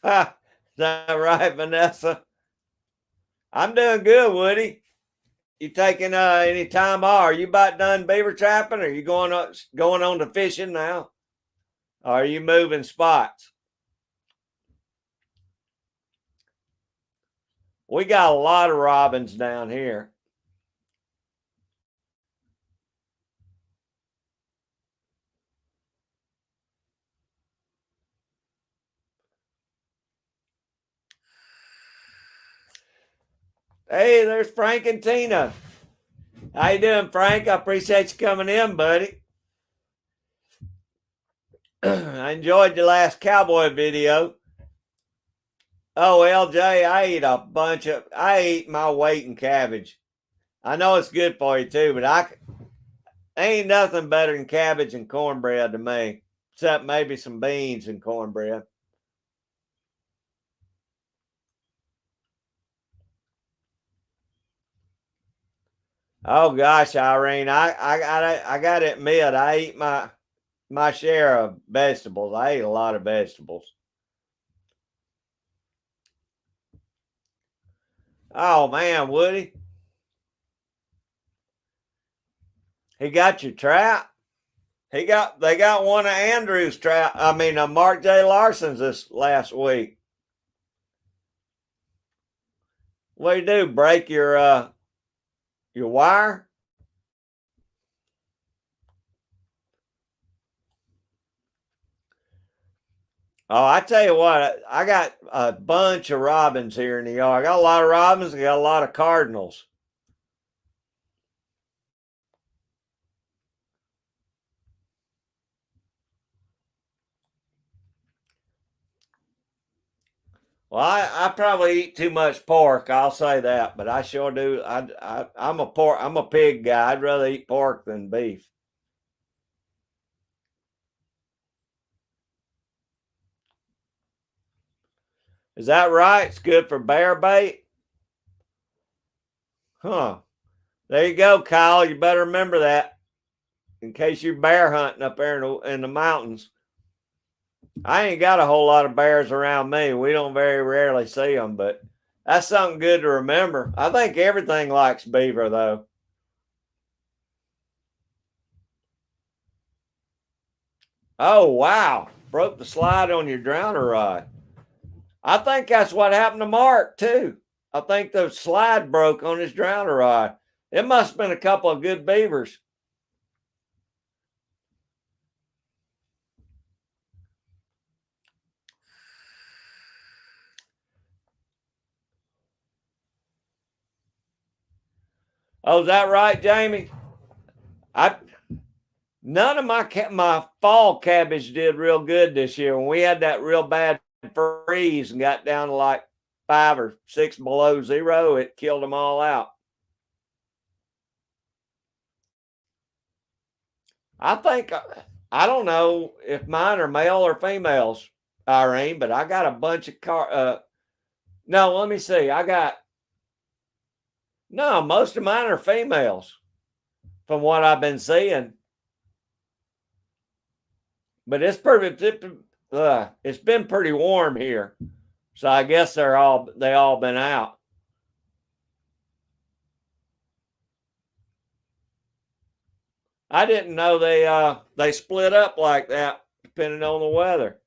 Is that right, Vanessa? I'm doing good, Woody. You taking any time off? Are you about done beaver trapping? Or are you going on to fishing now? Or are you moving spots? We got a lot of robins down here. Hey, there's Frank and Tina. How you doing, Frank? I appreciate you coming in, buddy. I enjoyed the last cowboy video. Oh, LJ, I eat my weight in cabbage. I know it's good for you too, but ain't nothing better than cabbage and cornbread to me, except maybe some beans and cornbread. Oh gosh, Irene, I got to admit, I eat my share of vegetables. I eat a lot of vegetables. Oh man, Woody, he got your trout. They got one of Andrew's trout. I mean, Mark J. Larson's this last week. What do you do? Break your wire? Oh, I tell you what, I got a bunch of robins here in the yard. I got a lot of robins. I got a lot of cardinals. Well, I probably eat too much pork. I'll say that, but I sure do. I'm a pig guy. I'd rather eat pork than beef. Is that right? It's good for bear bait. Huh. There you go, Kyle. You better remember that in case you're bear hunting up there in the mountains. I ain't got a whole lot of bears around me. We don't very rarely see them, but that's something good to remember. I think everything likes beaver, though. Oh, wow. Broke the slide on your drowner rod. I think that's what happened to Mark, too. I think the slide broke on his drowner rod. It must have been a couple of good beavers. Oh, is that right, Jamie? I None of my fall cabbage did real good this year. When we had that real bad freeze and got down to like 5 or 6 below zero, it killed them all out. I think I don't know if mine are male or females, Irene, but I got a bunch of no, let me see. No, most of mine are females from what I've been seeing. But it's been pretty warm here. So I guess they all been out. I didn't know they split up like that depending on the weather.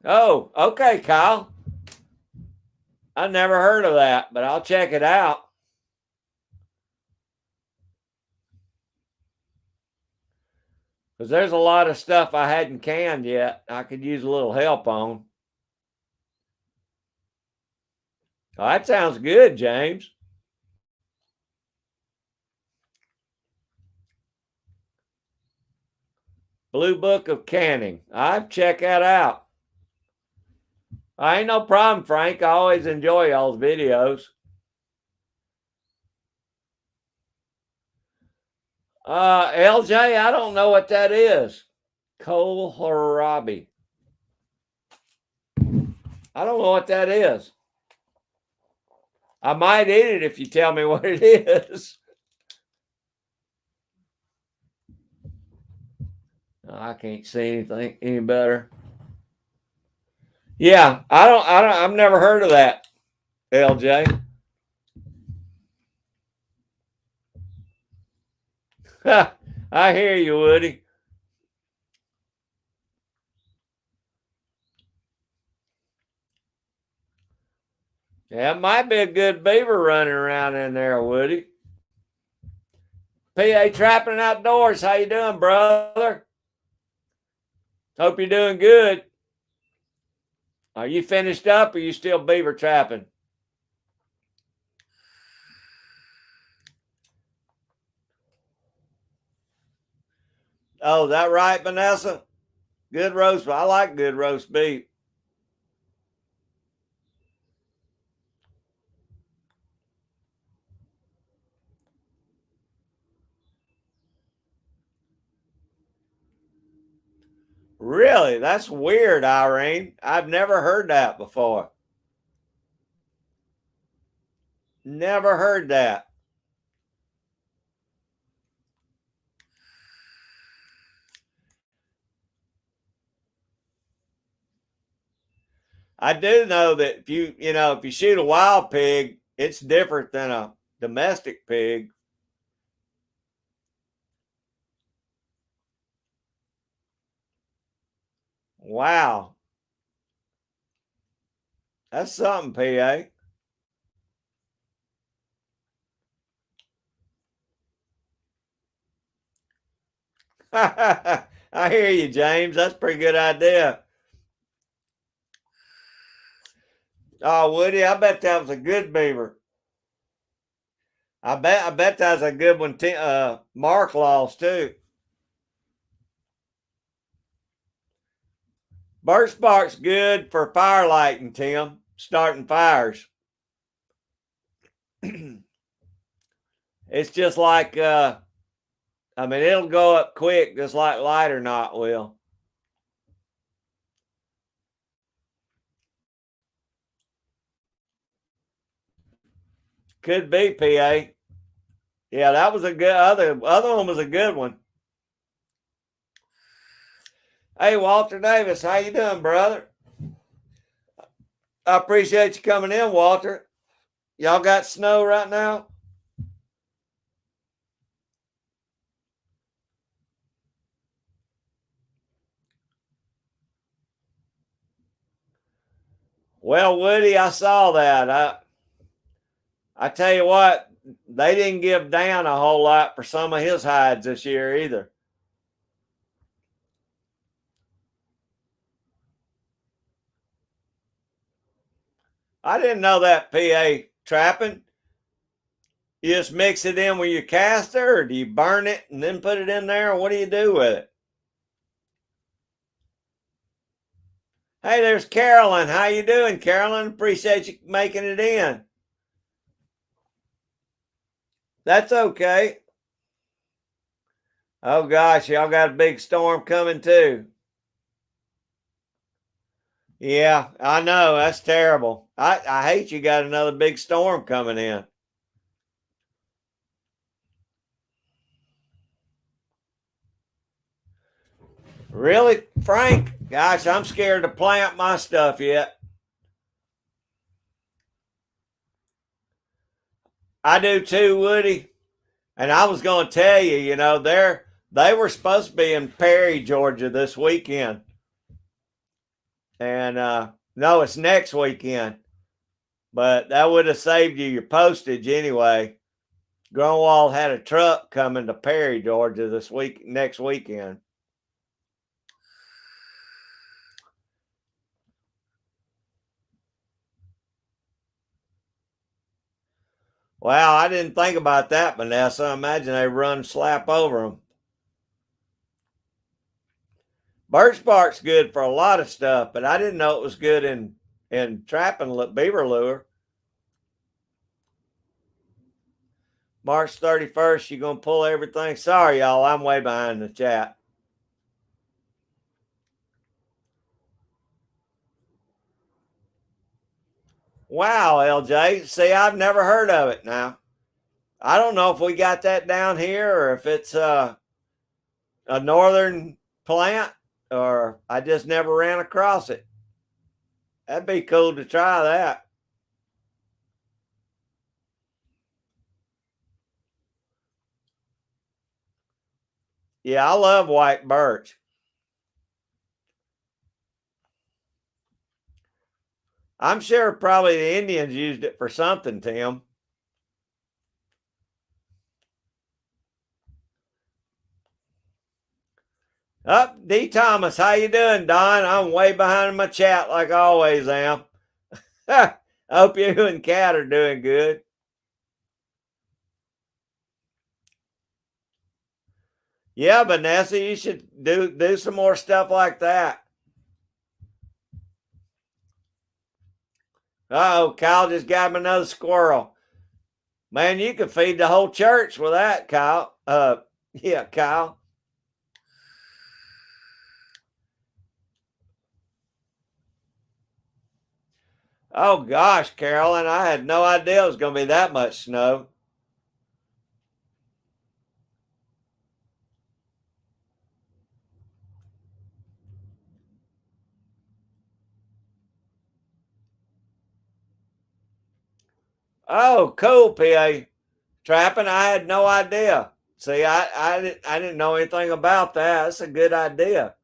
Oh, okay, Kyle. I never heard of that, but I'll check it out. Because there's a lot of stuff I hadn't canned yet. I could use a little help on. Oh, that sounds good, James. Blue Book of Canning. I've checked that out. I ain't no problem, Frank. I always enjoy y'all's videos. LJ, I don't know what that is. Kohlrabi. I don't know what that is. I might eat it if you tell me what it is. I can't see anything any better. Yeah, I've never heard of that, LJ. I hear you, Woody. Yeah, it might be a good beaver running around in there, Woody. PA Trapping Outdoors, how you doing, brother? Hope you're doing good. Are you finished up or are you still beaver trapping? Oh, is that right, Vanessa? Good roast. I like good roast beef. Really? That's weird, Irene. I've never heard that before. Never heard that. I do know that if you shoot a wild pig, it's different than a domestic pig. Wow. That's something, PA. I hear you, James. That's a pretty good idea. Oh, Woody, I bet that was a good beaver. I bet that's a good one. Mark lost too. Birch bark's good for fire lighting, Tim. Starting fires. It's just like it'll go up quick, just like lighter knot will. Could be, PA. Yeah, that was a good other one was a good one. Hey, Walter Davis, how you doing, brother? I appreciate you coming in, Walter. Y'all got snow right now? Well, Woody, I saw that. I tell you what, they didn't give Dan a whole lot for some of his hides this year either. I didn't know that, PA trapping. You just mix it in with your caster, or do you burn it and then put it in there, or what do you do with it? Hey, there's Carolyn. How you doing, Carolyn? Appreciate you making it in. That's okay. Oh gosh, y'all got a big storm coming too. Yeah, I know. That's terrible. I hate you got another big storm coming in. Really, Frank? Gosh, I'm scared to plant my stuff yet. I do too, Woody. And I was going to tell you, they were supposed to be in Perry, Georgia this weekend. And no, it's next weekend. But that would have saved you your postage anyway. Grunwald had a truck coming to Perry, Georgia next weekend. Wow, I didn't think about that, Vanessa. Imagine they run slap over them. Birch bark's good for a lot of stuff, but I didn't know it was good in trapping beaver lure. March 31st, you're going to pull everything. Sorry, y'all, I'm way behind the chat. Wow, LJ. See, I've never heard of it now. I don't know if we got that down here or if it's a northern plant, or I just never ran across it. That'd be cool to try that. Yeah, I love white birch. I'm sure probably the Indians used it for something, Tim. Up, D. Thomas, how you doing, Don? I'm way behind in my chat like I always am. I hope you and Kat are doing good. Yeah, Vanessa, you should do some more stuff like that. Oh, Kyle just got him another squirrel. Man, you could feed the whole church with that, Kyle. Yeah, Kyle. Oh gosh, Carolyn, I had no idea it was going to be that much snow. Oh, cool, PA trapping. I had no idea. See, I didn't know anything about that. That's a good idea.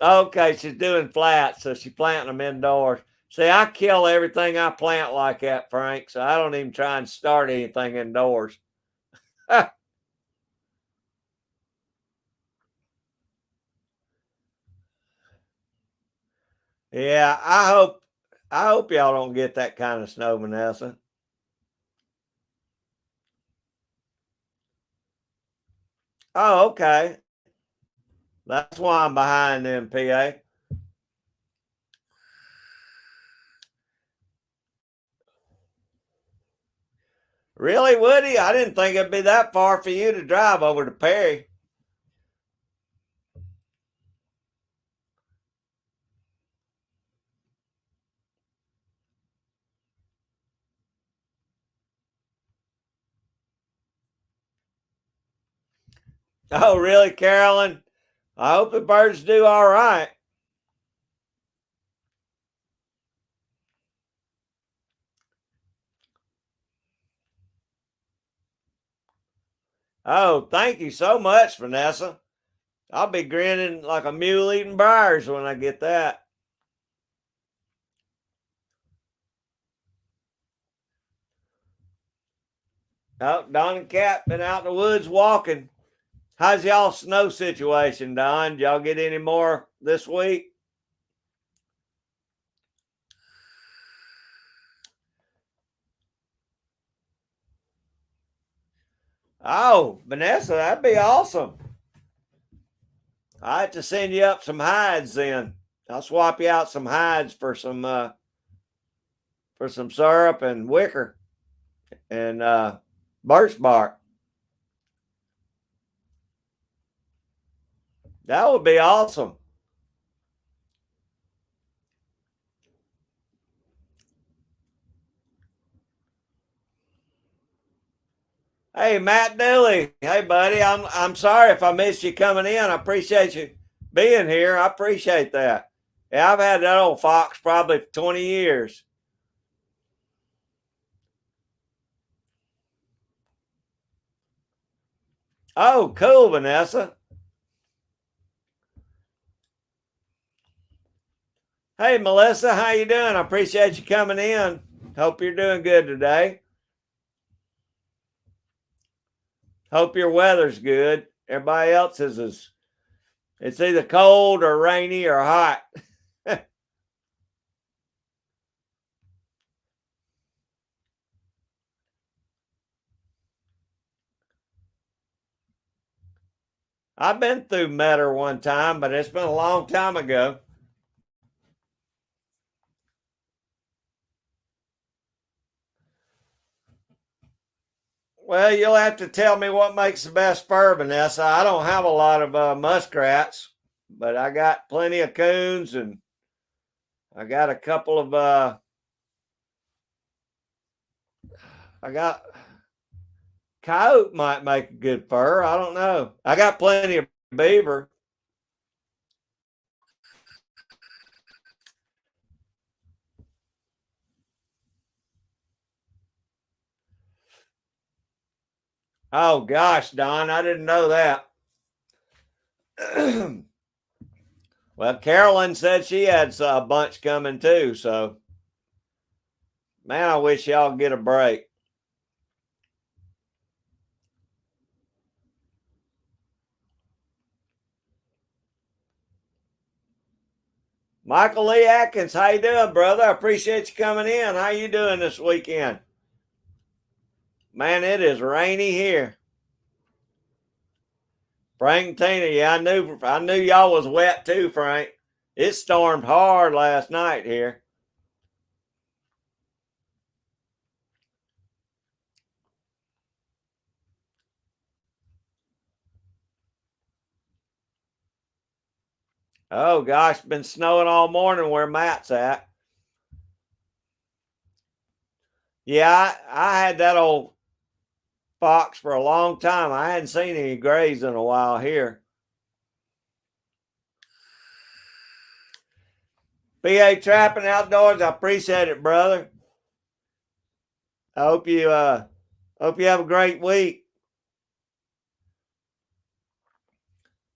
Okay, she's doing flats, so she's planting them indoors. See, I kill everything I plant like that, Frank. So I don't even try and start anything indoors. Yeah, I hope y'all don't get that kind of snow, Vanessa. Oh, okay. That's why I'm behind them, PA. Really, Woody? I didn't think it'd be that far for you to drive over to Perry. Oh, really, Carolyn? I hope the birds do all right. Oh, thank you so much, Vanessa. I'll be grinning like a mule eating briars when I get that. Oh, Don and Cat been out in the woods walking. How's y'all snow situation, Don? Did y'all get any more this week? Oh, Vanessa, that'd be awesome. I have to send you up some hides then. I'll swap you out some hides for some syrup and wicker and birch bark. That would be awesome. Hey, Matt Dooley. Hey, buddy. I'm sorry if I missed you coming in. I appreciate you being here. I appreciate that. Yeah, I've had that old fox probably for 20 years. Oh, cool, Vanessa. Hey, Melissa, how you doing? I appreciate you coming in. Hope you're doing good today. Hope your weather's good. Everybody else's is it's either cold or rainy or hot. I've been through Metter one time, but it's been a long time ago. Well, you'll have to tell me what makes the best fur, Vanessa. I don't have a lot of muskrats, but I got plenty of coons and I got a couple of I got Coyote might make a good fur. I don't know. I got plenty of beaver. Oh gosh, Don, I didn't know that. Well, Carolyn said she had a bunch coming too. So, man, I wish y'all get a break. Michael Lee Atkins, how you doing, brother? I appreciate you coming in. How you doing this weekend? Man, it is rainy here. Frank and Tina, yeah, I knew y'all was wet too, Frank. It stormed hard last night here. Oh gosh, been snowing all morning where Matt's at. Yeah, I had that old fox for a long time. I hadn't seen any grays in a while here. BA Trapping Outdoors, I appreciate it, brother. I hope you have a great week.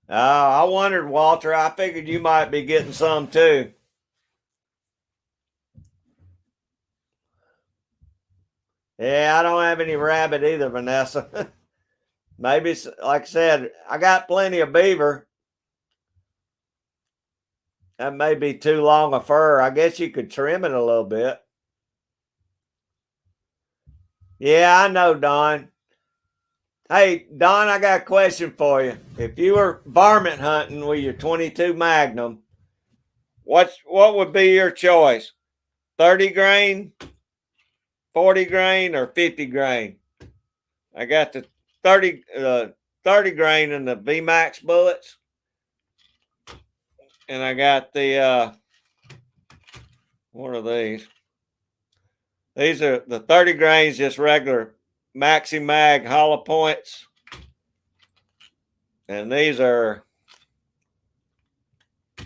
I wondered, Walter. I figured you might be getting some too. Yeah, I don't have any rabbit either, Vanessa. Maybe, like I said, I got plenty of beaver. That may be too long a fur. I guess you could trim it a little bit. Yeah, I know, Don. Hey, Don, I got a question for you. If you were varmint hunting with your 22 Magnum, what would be your choice? 30 grain, 40 grain, or 50 grain? I got the 30 grain in the VMAX bullets, and I got the what are these? These are the 30 grains, just regular Maxi Mag hollow points, and these are, I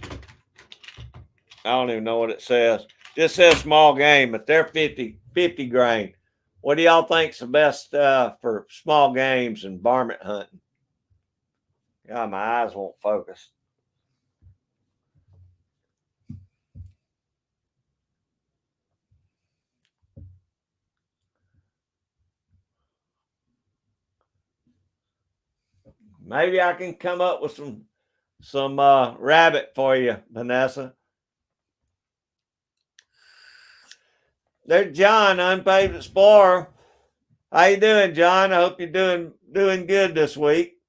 don't even know what it says. Just says small game, but they're 50 grain. What do y'all think's the best for small games and varmint hunting? God, my eyes won't focus. Maybe I can come up with some rabbit for you, Vanessa. There's John, Unpaved Explorer. How you doing, John? I hope you're doing good this week.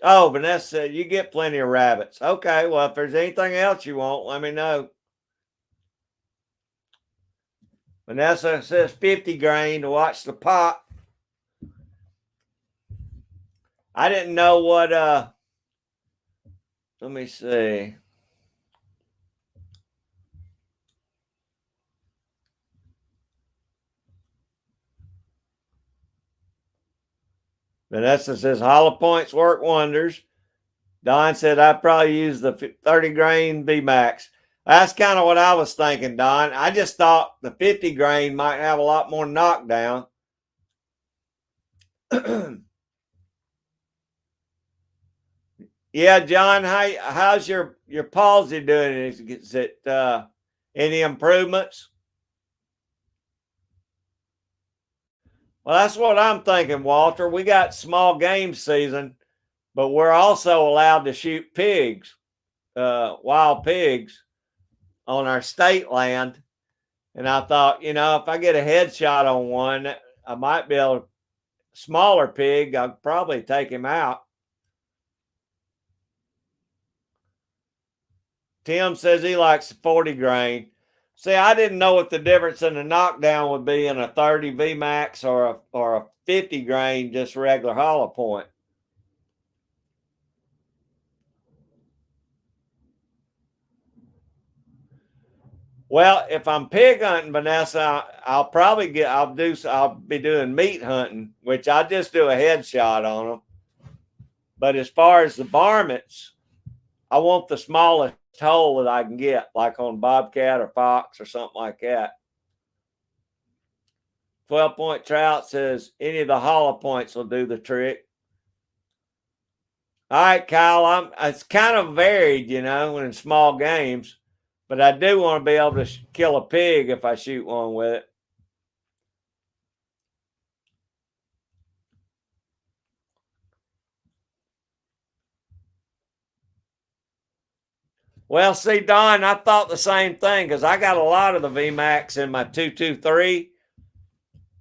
Oh, Vanessa said you get plenty of rabbits. Okay, well, if there's anything else you want, let me know. Vanessa says 50 grain to watch the pop. I didn't know what let me see. Vanessa says hollow points work wonders. Don said I'd probably use the 30 grain VMAX. That's kind of what I was thinking, Don. I just thought the 50 grain might have a lot more knockdown. Yeah, John, how's your palsy doing? Is it any improvements? Well, that's what I'm thinking, Walter. We got small game season, but we're also allowed to shoot pigs, wild pigs, on our state land. And I thought, if I get a headshot on one, I might be able to, smaller pig, I'd probably take him out. Tim says he likes the 40 grain. See, I didn't know what the difference in the knockdown would be in a 30 VMAX or a 50 grain, just regular hollow point. Well, if I'm pig hunting, Vanessa, I'll be doing meat hunting, which I just do a headshot on them. But as far as the varmints, I want the smallest hole that I can get, like on bobcat or fox or something like that. 12-point trout says any of the hollow points will do the trick. All right, Kyle, it's kind of varied, in small games, but I do want to be able to kill a pig if I shoot one with it. Well, see, Don, I thought the same thing because I got a lot of the VMAX in my 223,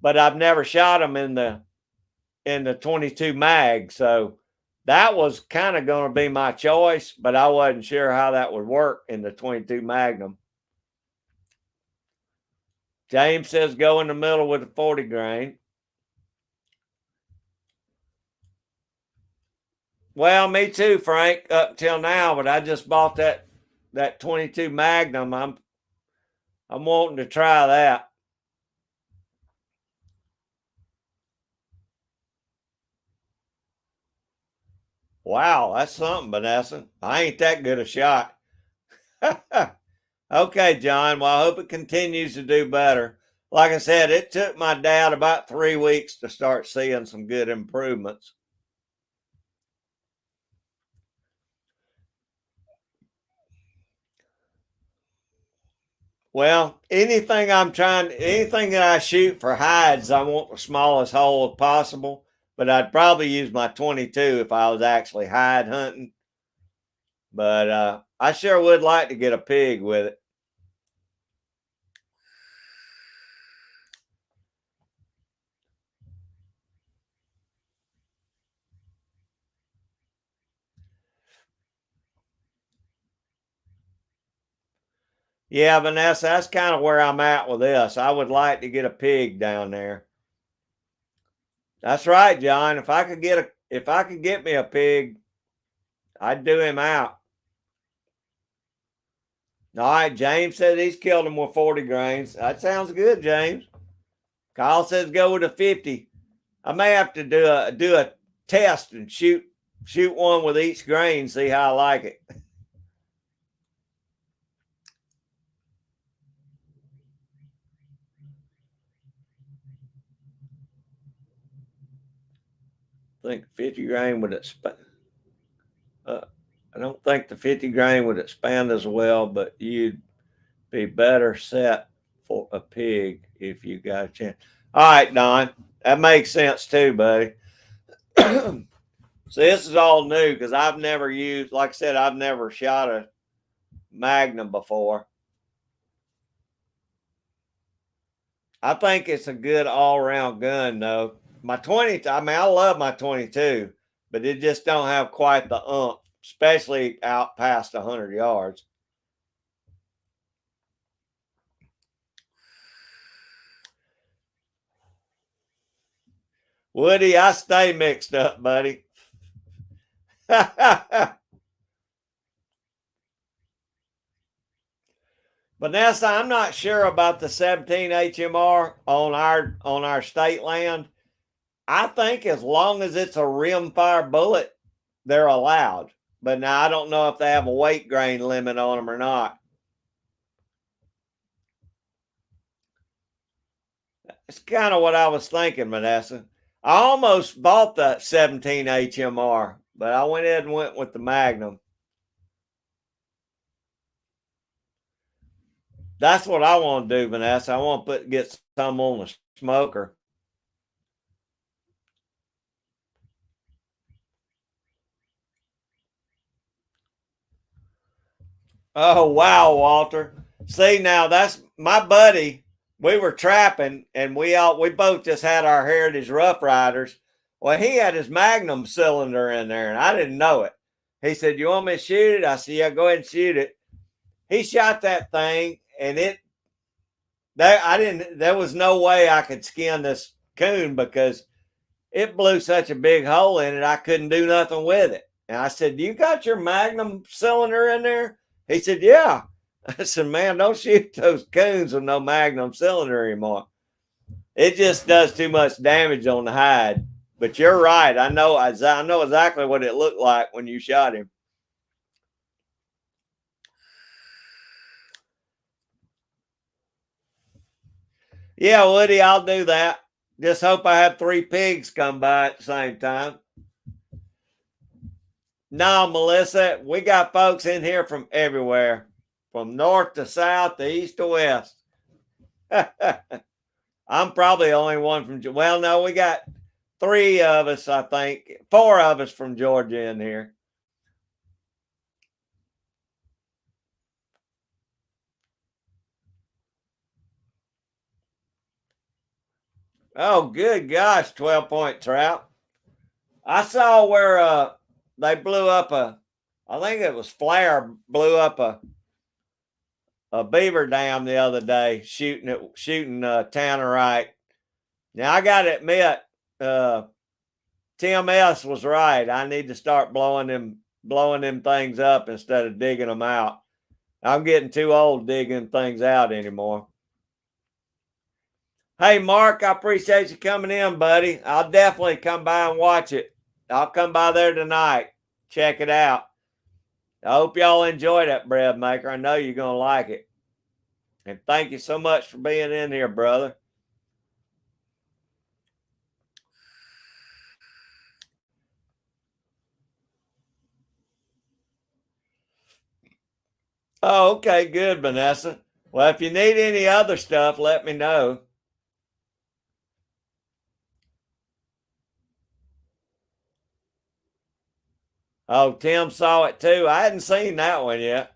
but I've never shot them in the 22 mag. So that was kind of going to be my choice, but I wasn't sure how that would work in the 22 Magnum. James says go in the middle with the 40 grain. Well, me too, Frank, up till now, but I just bought that 22 Magnum. I'm wanting to try that. Wow, that's something, Vanessa. I ain't that good a shot. Okay, John. Well, I hope it continues to do better. Like I said, it took my dad about 3 weeks to start seeing some good improvements. Well, anything that I shoot for hides, I want the smallest hole possible. But I'd probably use my 22 if I was actually hide hunting. But I sure would like to get a pig with it. Yeah, Vanessa, that's kind of where I'm at with this. I would like to get a pig down there. That's right, John. If I could get me a pig, I'd do him out. All right, James said he's killed him with 40 grains. That sounds good, James. Kyle says go with a 50. I may have to do a test and shoot one with each grain, see how I like it. I think 50 grain would expand. I don't think the 50 grain would expand as well, but you'd be better set for a pig if you got a chance. All right, Don, that makes sense too, buddy. So this is all new because I've never used, like I said, I've never shot a Magnum before. I think it's a good all around gun, though. My 20, I mean, I love my 22, but it just don't have quite the umph, especially out past 100 yards. Woody, I stay mixed up, buddy. Vanessa, I'm not sure about the 17 HMR on our state land. I think as long as it's a rimfire bullet, they're allowed. But now I don't know if they have a weight grain limit on them or not. It's kind of what I was thinking, Vanessa. I almost bought that 17 HMR, but I went ahead and went with the Magnum. That's what I want to do, Vanessa. I want to get some on the smoker. Oh wow, Walter. See now that's my buddy. We were trapping and we both just had our Heritage Rough Riders. Well, he had his Magnum cylinder in there and I didn't know it. He said, "You want me to shoot it?" I said, "Yeah, go ahead and shoot it." He shot that thing and there was no way I could skin this coon because it blew such a big hole in it I couldn't do nothing with it. And I said, "You got your Magnum cylinder in there?" He said, "Yeah." I said, man, don't shoot those coons with no Magnum cylinder anymore. It just does too much damage on the hide. But you're right. I know exactly what it looked like when you shot him. Yeah, Woody, I'll do that. Just hope I have 3 pigs come by at the same time. No, Melissa, we got folks in here from everywhere, from north to south to east to west. I'm probably the only one from, well, no, we got 3 of us, I think, 4 of us from Georgia in here. Oh, good gosh, 12-point trout. I saw where they blew up I think it was Flair blew up a beaver dam the other day, shooting Tannerite. Now I got to admit, Tim S was right. I need to start blowing them things up instead of digging them out. I'm getting too old digging things out anymore. Hey, Mark, I appreciate you coming in, buddy. I'll definitely come by and watch it. I'll come by there tonight. Check it out. I hope y'all enjoy that bread maker. I know you're going to like it. And thank you so much for being in here, brother. Oh, okay, good, Vanessa. Well, if you need any other stuff, let me know. Oh, Tim saw it too. I hadn't seen that one yet.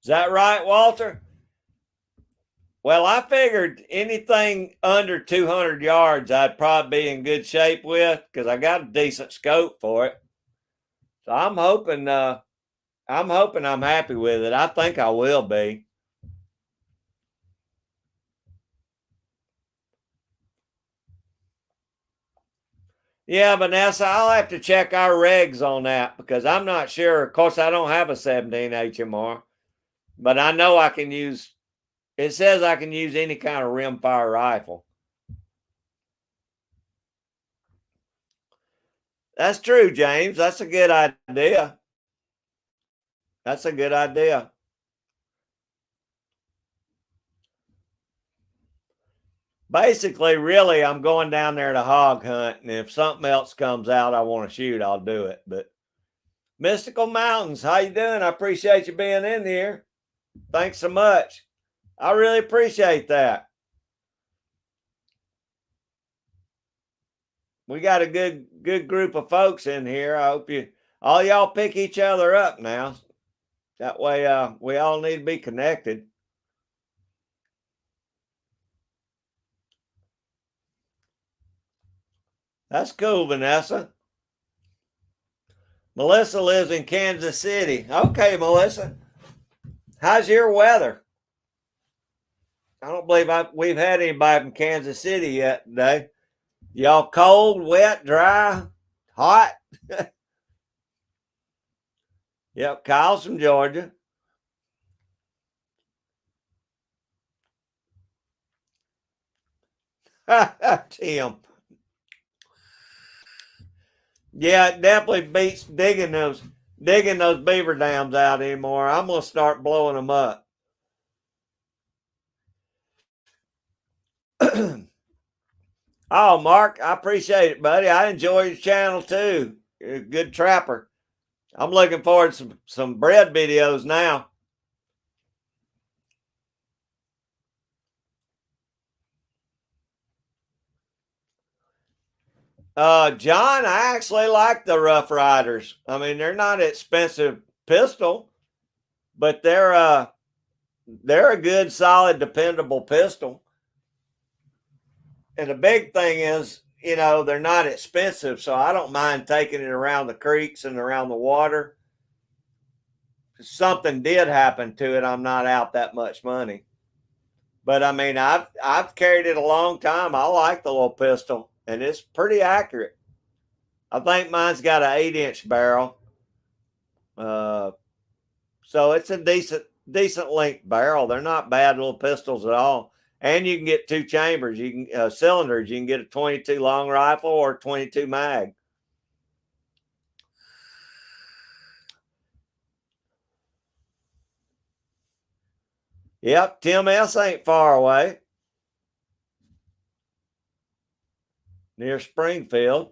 Is that right, Walter? Well, I figured anything under 200 yards, I'd probably be in good shape with because I got a decent scope for it. So I'm hoping I'm happy with it. I think I will be. Yeah, Vanessa, I'll have to check our regs on that because I'm not sure. Of course, I don't have a 17 HMR, but I know I can use. It says I can use any kind of rimfire rifle. That's true, James. That's a good idea. That's a good idea. Basically, really, I'm going down there to hog hunt, and if something else comes out I want to shoot, I'll do it. But Mystical Mountains, how you doing? I appreciate you being in here. Thanks so much. I really appreciate that. We got a good group of folks in here. I hope all y'all pick each other up now. That way, we all need to be connected. That's cool, Vanessa. Melissa lives in Kansas City. Okay, Melissa. How's your weather? I don't believe we've had anybody from Kansas City yet today. Y'all cold, wet, dry, hot? Yep, Kyle's from Georgia. Tim. Yeah, it definitely beats digging those beaver dams out anymore. I'm gonna start blowing them up. Oh, Mark, I appreciate it, buddy. I enjoy your channel too. You're a good trapper. I'm looking forward to some bread videos now. John, I actually like the Rough Riders. I mean, they're not an expensive pistol, but they're a good, solid, dependable pistol. And the big thing is, they're not expensive, so I don't mind taking it around the creeks and around the water. If something did happen to it, I'm not out that much money. But I mean, I've carried it a long time. I like the little pistol, and it's pretty accurate. I think mine's got an 8-inch barrel, uh, so it's a decent length barrel. They're not bad little pistols at all. And you can get two chambers. You can cylinders. You can get a 22 long rifle or a 22 mag. Yep, Tim S ain't far away. Near Springfield.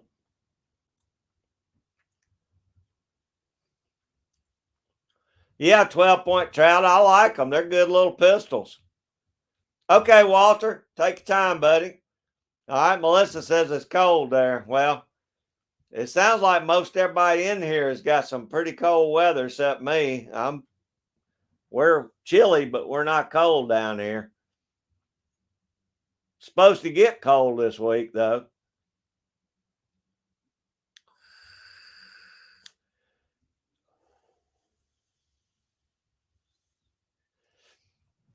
Yeah, 12-point trout. I like them. They're good little pistols. Okay, Walter, take your time, buddy. All right, Melissa says it's cold there. Well, it sounds like most everybody in here has got some pretty cold weather except me. We're chilly, but we're not cold down here. Supposed to get cold this week, though.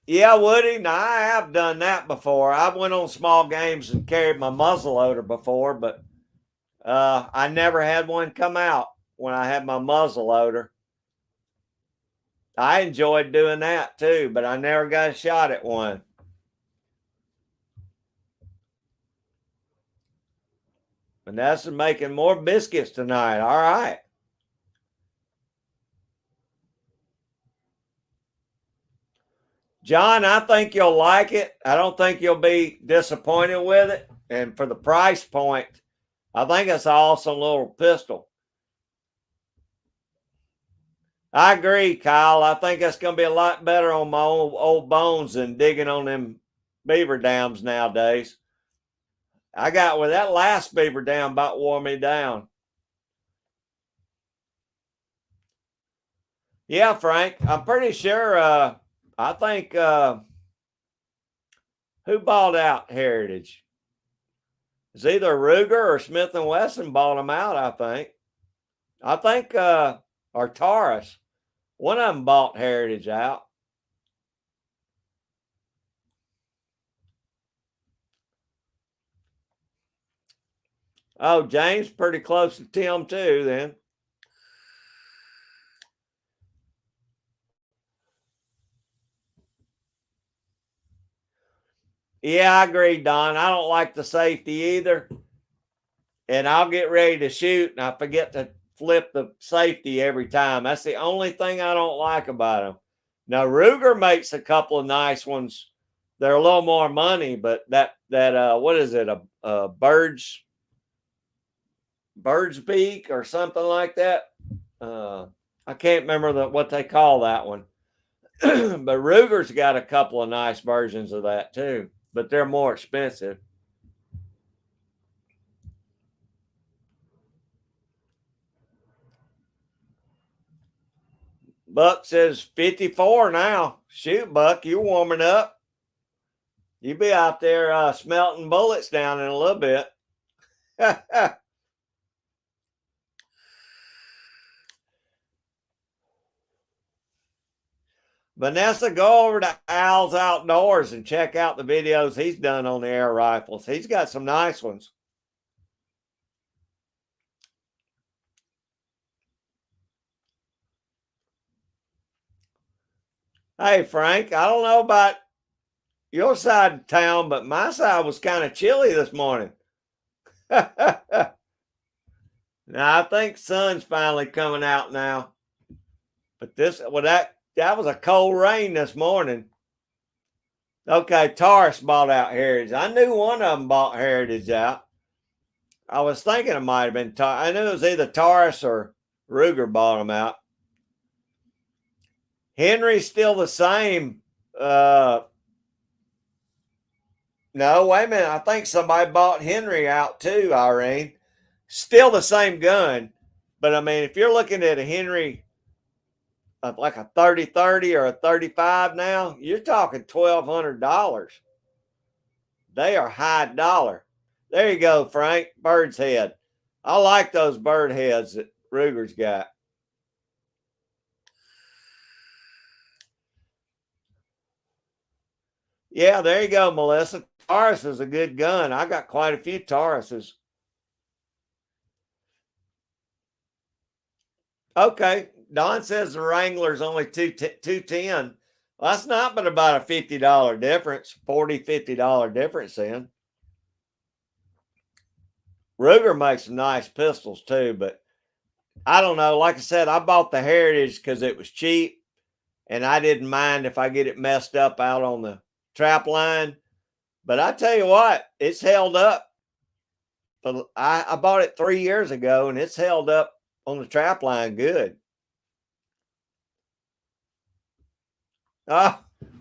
Yeah, Woody, now I have done that before. I went on small games and carried my muzzle loader before, but I never had one come out when I had my muzzle loader. I enjoyed doing that too, but I never got a shot at one. Vanessa's making more biscuits tonight. All right. John, I think you'll like it. I don't think you'll be disappointed with it. And for the price point, I think it's an awesome little pistol. I agree, Kyle. I think that's going to be a lot better on my old bones than digging on them beaver dams nowadays. I got with that last beaver dam about wore me down. Yeah, Frank, I'm pretty sure. I think who bought out Heritage? It's either Ruger or Smith and Wesson bought them out. I think, or Taurus. One of them bought Heritage out. Oh, James, pretty close to Tim too. Then. Yeah, I agree, Don. I don't like the safety either. And I'll get ready to shoot and I forget to flip the safety every time. That's the only thing I don't like about them. Now Ruger makes a couple of nice ones. They're a little more money, but that what is it? A bird's beak or something like that. I can't remember what they call that one. But Ruger's got a couple of nice versions of that too, but they're more expensive. Buck says 54 now. Shoot, Buck, you're warming up. You be out there smelting bullets down in a little bit. Vanessa, go over to Al's Outdoors and check out the videos he's done on the air rifles. He's got some nice ones. Hey, Frank, I don't know about your side of town, but my side was kind of chilly this morning. Now, I think sun's finally coming out now. But that was a cold rain this morning. Okay, Taurus bought out Heritage. I knew one of them bought Heritage out. I was thinking it might have been I knew it was either Taurus or Ruger bought them out. Henry's still the same. No, wait a minute. I think somebody bought Henry out too, Irene. Still the same gun. But I mean, if you're looking at a Henry like a 30-30 or a 35 now, you're talking $1,200. They are high dollar. There you go, Frank. Bird's head. I like those bird heads that Ruger's got. Yeah, there you go, Melissa. Taurus is a good gun. I got quite a few Tauruses. Okay. Don says the Wrangler's only 210. Well, that's not but about a $50 difference, $40, $50 difference in. Ruger makes some nice pistols too, but I don't know. Like I said, I bought the Heritage because it was cheap and I didn't mind if I get it messed up out on the trap line. But I tell you what, it's held up. But I bought it 3 years ago and it's held up on the trap line good.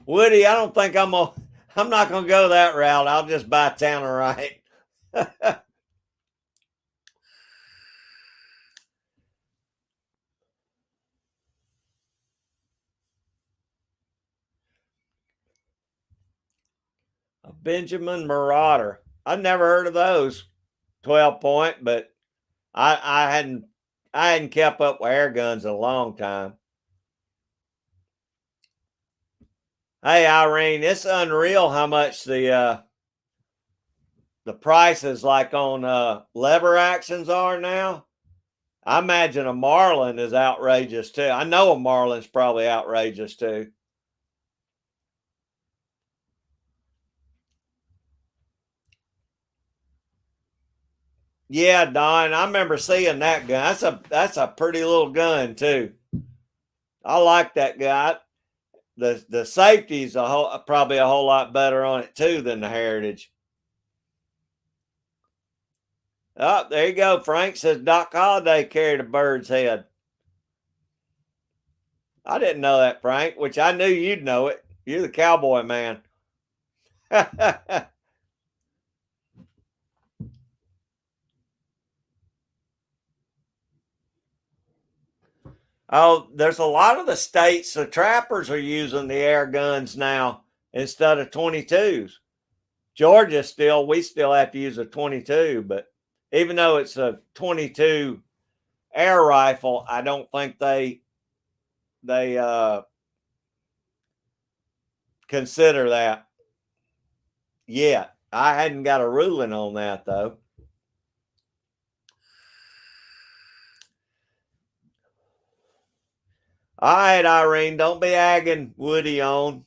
Woody, I don't think I'm not gonna go that route. I'll just buy Tannerite. A Benjamin Marauder. I've never heard of those. 12 point, but I hadn't kept up with air guns in a long time. Hey Irene, it's unreal how much the prices like on lever actions are now. I imagine a Marlin is outrageous too. I know a Marlin's probably outrageous too. Yeah, Don, I remember seeing that gun. That's a pretty little gun too. I like that guy. The safety's probably a whole lot better on it too than the Heritage. Oh, there you go. Frank says Doc Holliday carried a bird's head. I didn't know that, Frank, which I knew you'd know it. You're the cowboy man. Oh, there's a lot of the states, the trappers are using the air guns now instead of 22s. Georgia we still have to use a 22, but even though it's a 22 air rifle, I don't think they consider that yet. I hadn't got a ruling on that though. All right, Irene, don't be agging Woody on.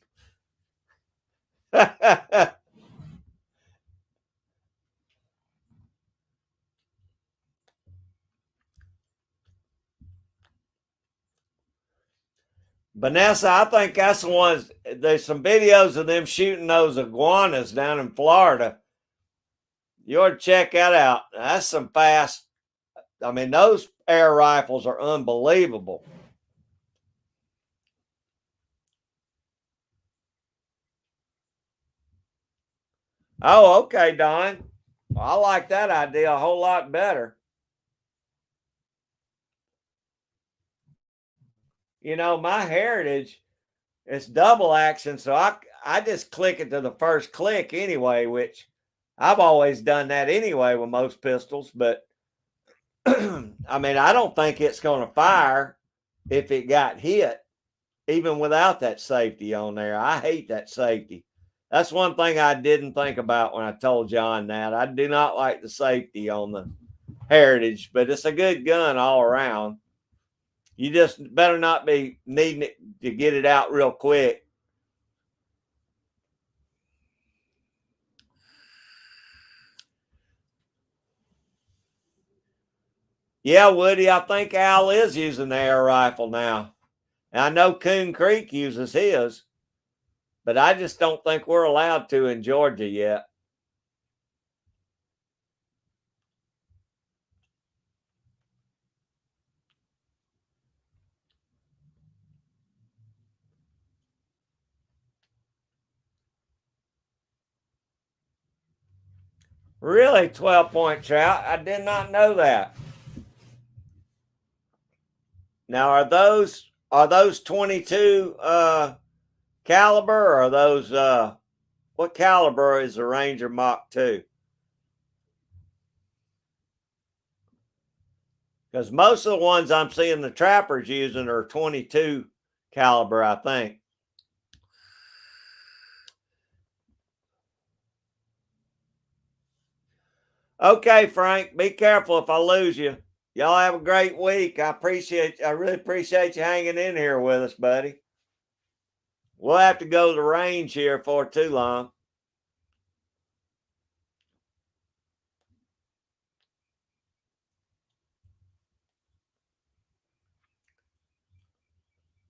Vanessa, I think that's the ones. There's some videos of them shooting those iguanas down in Florida. You ought to check that out. That's some fast. I mean, those air rifles are unbelievable. Oh, okay, Don. Well, I like that idea a whole lot better. You know, my Heritage, it's double action, so I just click it to the first click anyway, which I've always done that anyway with most pistols. But I mean, I don't think it's going to fire if it got hit, even without that safety on there. I hate that safety. That's one thing I didn't think about when I told John that. I do not like the safety on the Heritage, but it's a good gun all around. You just better not be needing it to get it out real quick. Yeah, Woody, I think Al is using the air rifle now. And I know Coon Creek uses his, but I just don't think we're allowed to in Georgia yet. Really, 12-point trout? I did not know that. Now, are those 22 caliber, or are those what caliber is the Ranger Mach 2? Because most of the ones I'm seeing the trappers using are 22 caliber, I think. Okay, Frank, be careful if I lose you. Y'all have a great week. I really appreciate you hanging in here with us, buddy. We'll have to go to the range here for too long.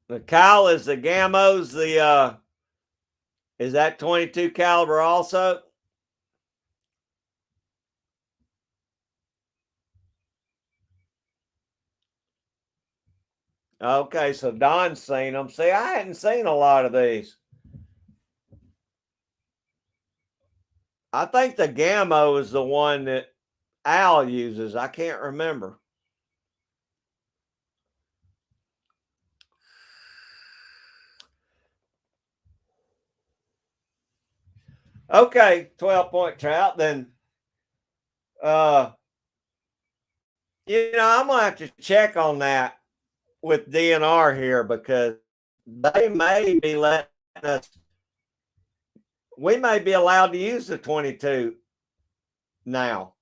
The Kyle, is the Gamos is that 22 caliber also? Okay, so Don's seen them. See, I hadn't seen a lot of these. I think the Gamo is the one that Al uses. I can't remember. Okay, 12-point trout. Then uh I'm gonna have to check on that with DNR here because they may be letting us, we may be allowed to use the 22 now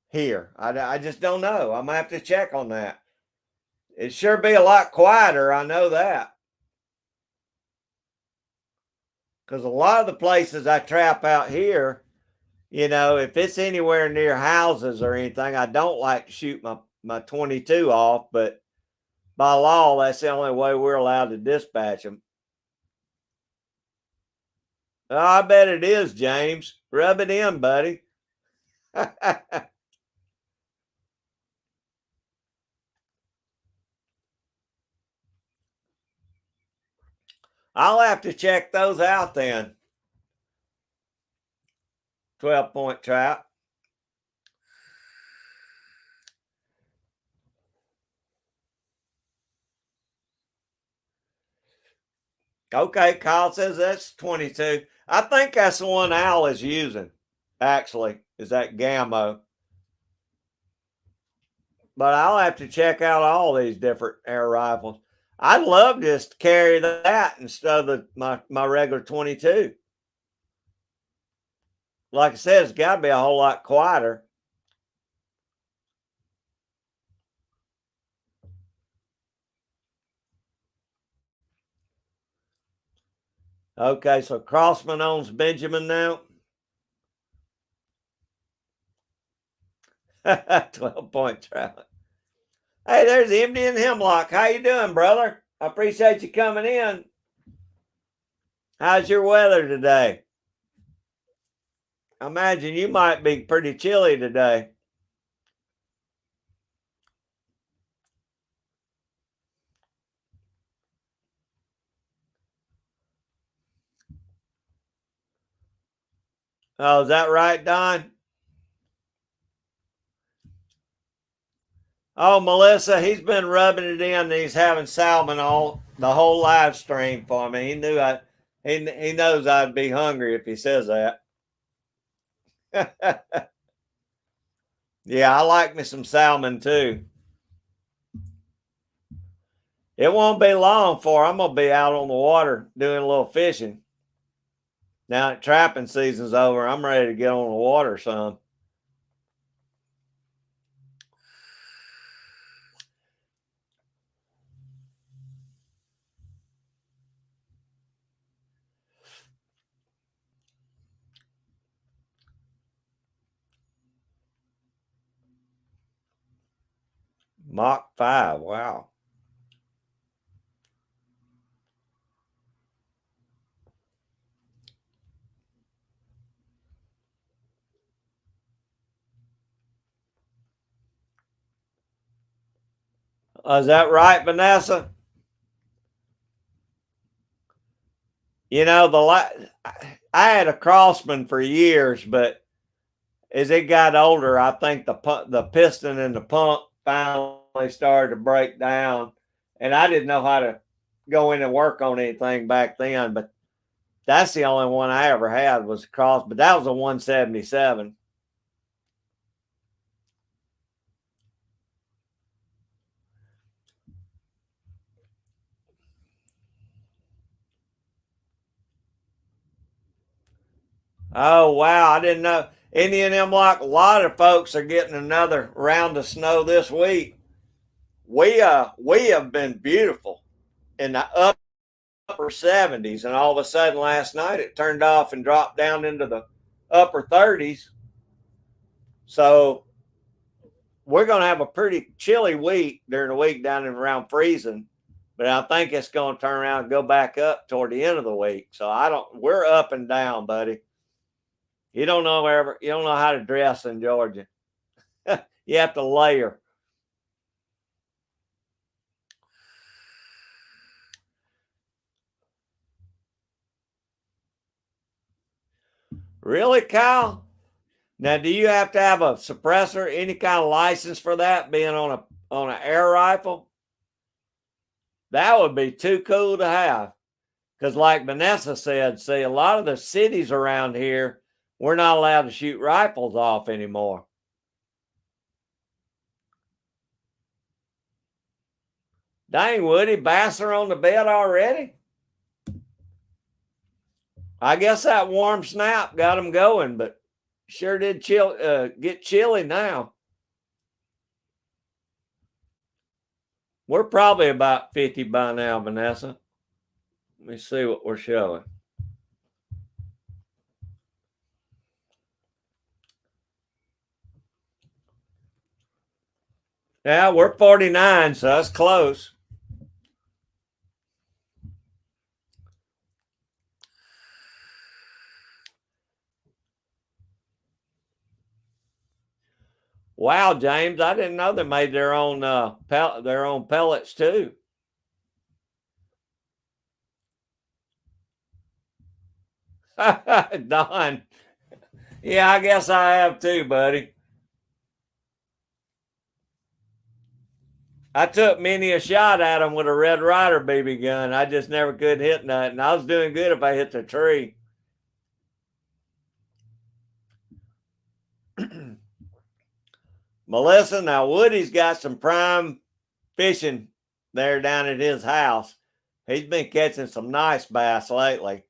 here. I just don't know. I'm gonna have to check on that. It sure be a lot quieter. I know that because a lot of the places I trap out here, if it's anywhere near houses or anything, I don't like to shoot my 22 off. But by law, that's the only way we're allowed to dispatch them. Oh, I bet it is, James. Rub it in, buddy. I'll have to check those out then. 12-point trout. Okay, Kyle says that's 22. I think that's the one Al is using, actually, is that Gamo. But I'll have to check out all these different air rifles. I'd love just to carry that instead of my regular 22. Like I said, it's got to be a whole lot quieter. Okay, so Crossman owns Benjamin now. 12-point trout. Hey, there's Indian Hemlock. How you doing, brother? I appreciate you coming in. How's your weather today? I imagine you might be pretty chilly today. Oh, is that right, Don? Oh, Melissa, he's been rubbing it in. He's having salmon all the whole live stream for me. He knows I'd be hungry if he says that. Yeah, I like me some salmon too. It won't be long for I'm gonna be out on the water doing a little fishing. Now that trapping season's over, I'm ready to get on the water some. Mach 5. Wow. Is that right, Vanessa? I had a Crossman for years, but as it got older, I think the piston and the pump finally started to break down, and I didn't know how to go in and work on anything back then. But that's the only one I ever had was a Cross, but that was a 177. Oh wow, I didn't know. Indian Hemlock, a lot of folks are getting another round of snow this week. We have been beautiful in the upper 70s, and all of a sudden last night it turned off and dropped down into the upper 30s. So we're going to have a pretty chilly week during the week down and around freezing, but I think it's going to turn around and go back up toward the end of the week. So we're up and down, buddy. You don't know how to dress in Georgia. You have to layer. Really, Kyle? Now, do you have to have a suppressor, any kind of license for that, being on an air rifle? That would be too cool to have. Because like Vanessa said, see, a lot of the cities around here, we're not allowed to shoot rifles off anymore. Dang, Woody, bass are on the bed already? I guess that warm snap got them going, but sure did get chilly now. We're probably about 50 by now, Vanessa. Let me see what we're showing. Yeah, we're 49, so that's close. Wow, James, I didn't know they made their own pellets too. Don. Yeah, I guess I have too, buddy. I took many a shot at them with a Red Ryder BB gun. I just never could hit nothing. I was doing good if I hit the tree. Melissa, now Woody's got some prime fishing there down at his house. He's been catching some nice bass lately.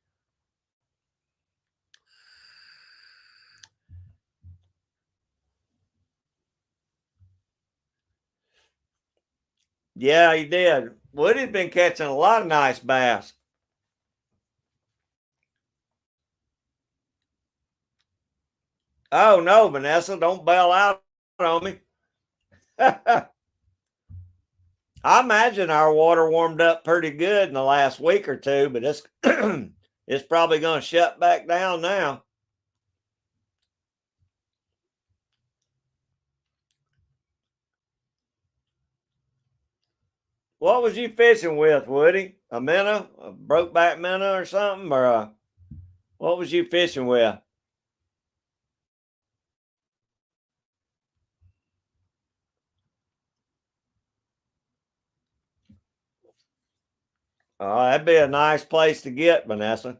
Yeah, he did. Woody's been catching a lot of nice bass. Oh no, Vanessa, don't bail out on me. I imagine our water warmed up pretty good in the last week or two, but it's it's probably going to shut back down now. What was you fishing with, Woody? A minnow, a brokeback minnow, or something, or what was you fishing with? Oh, that'd be a nice place to get, Vanessa.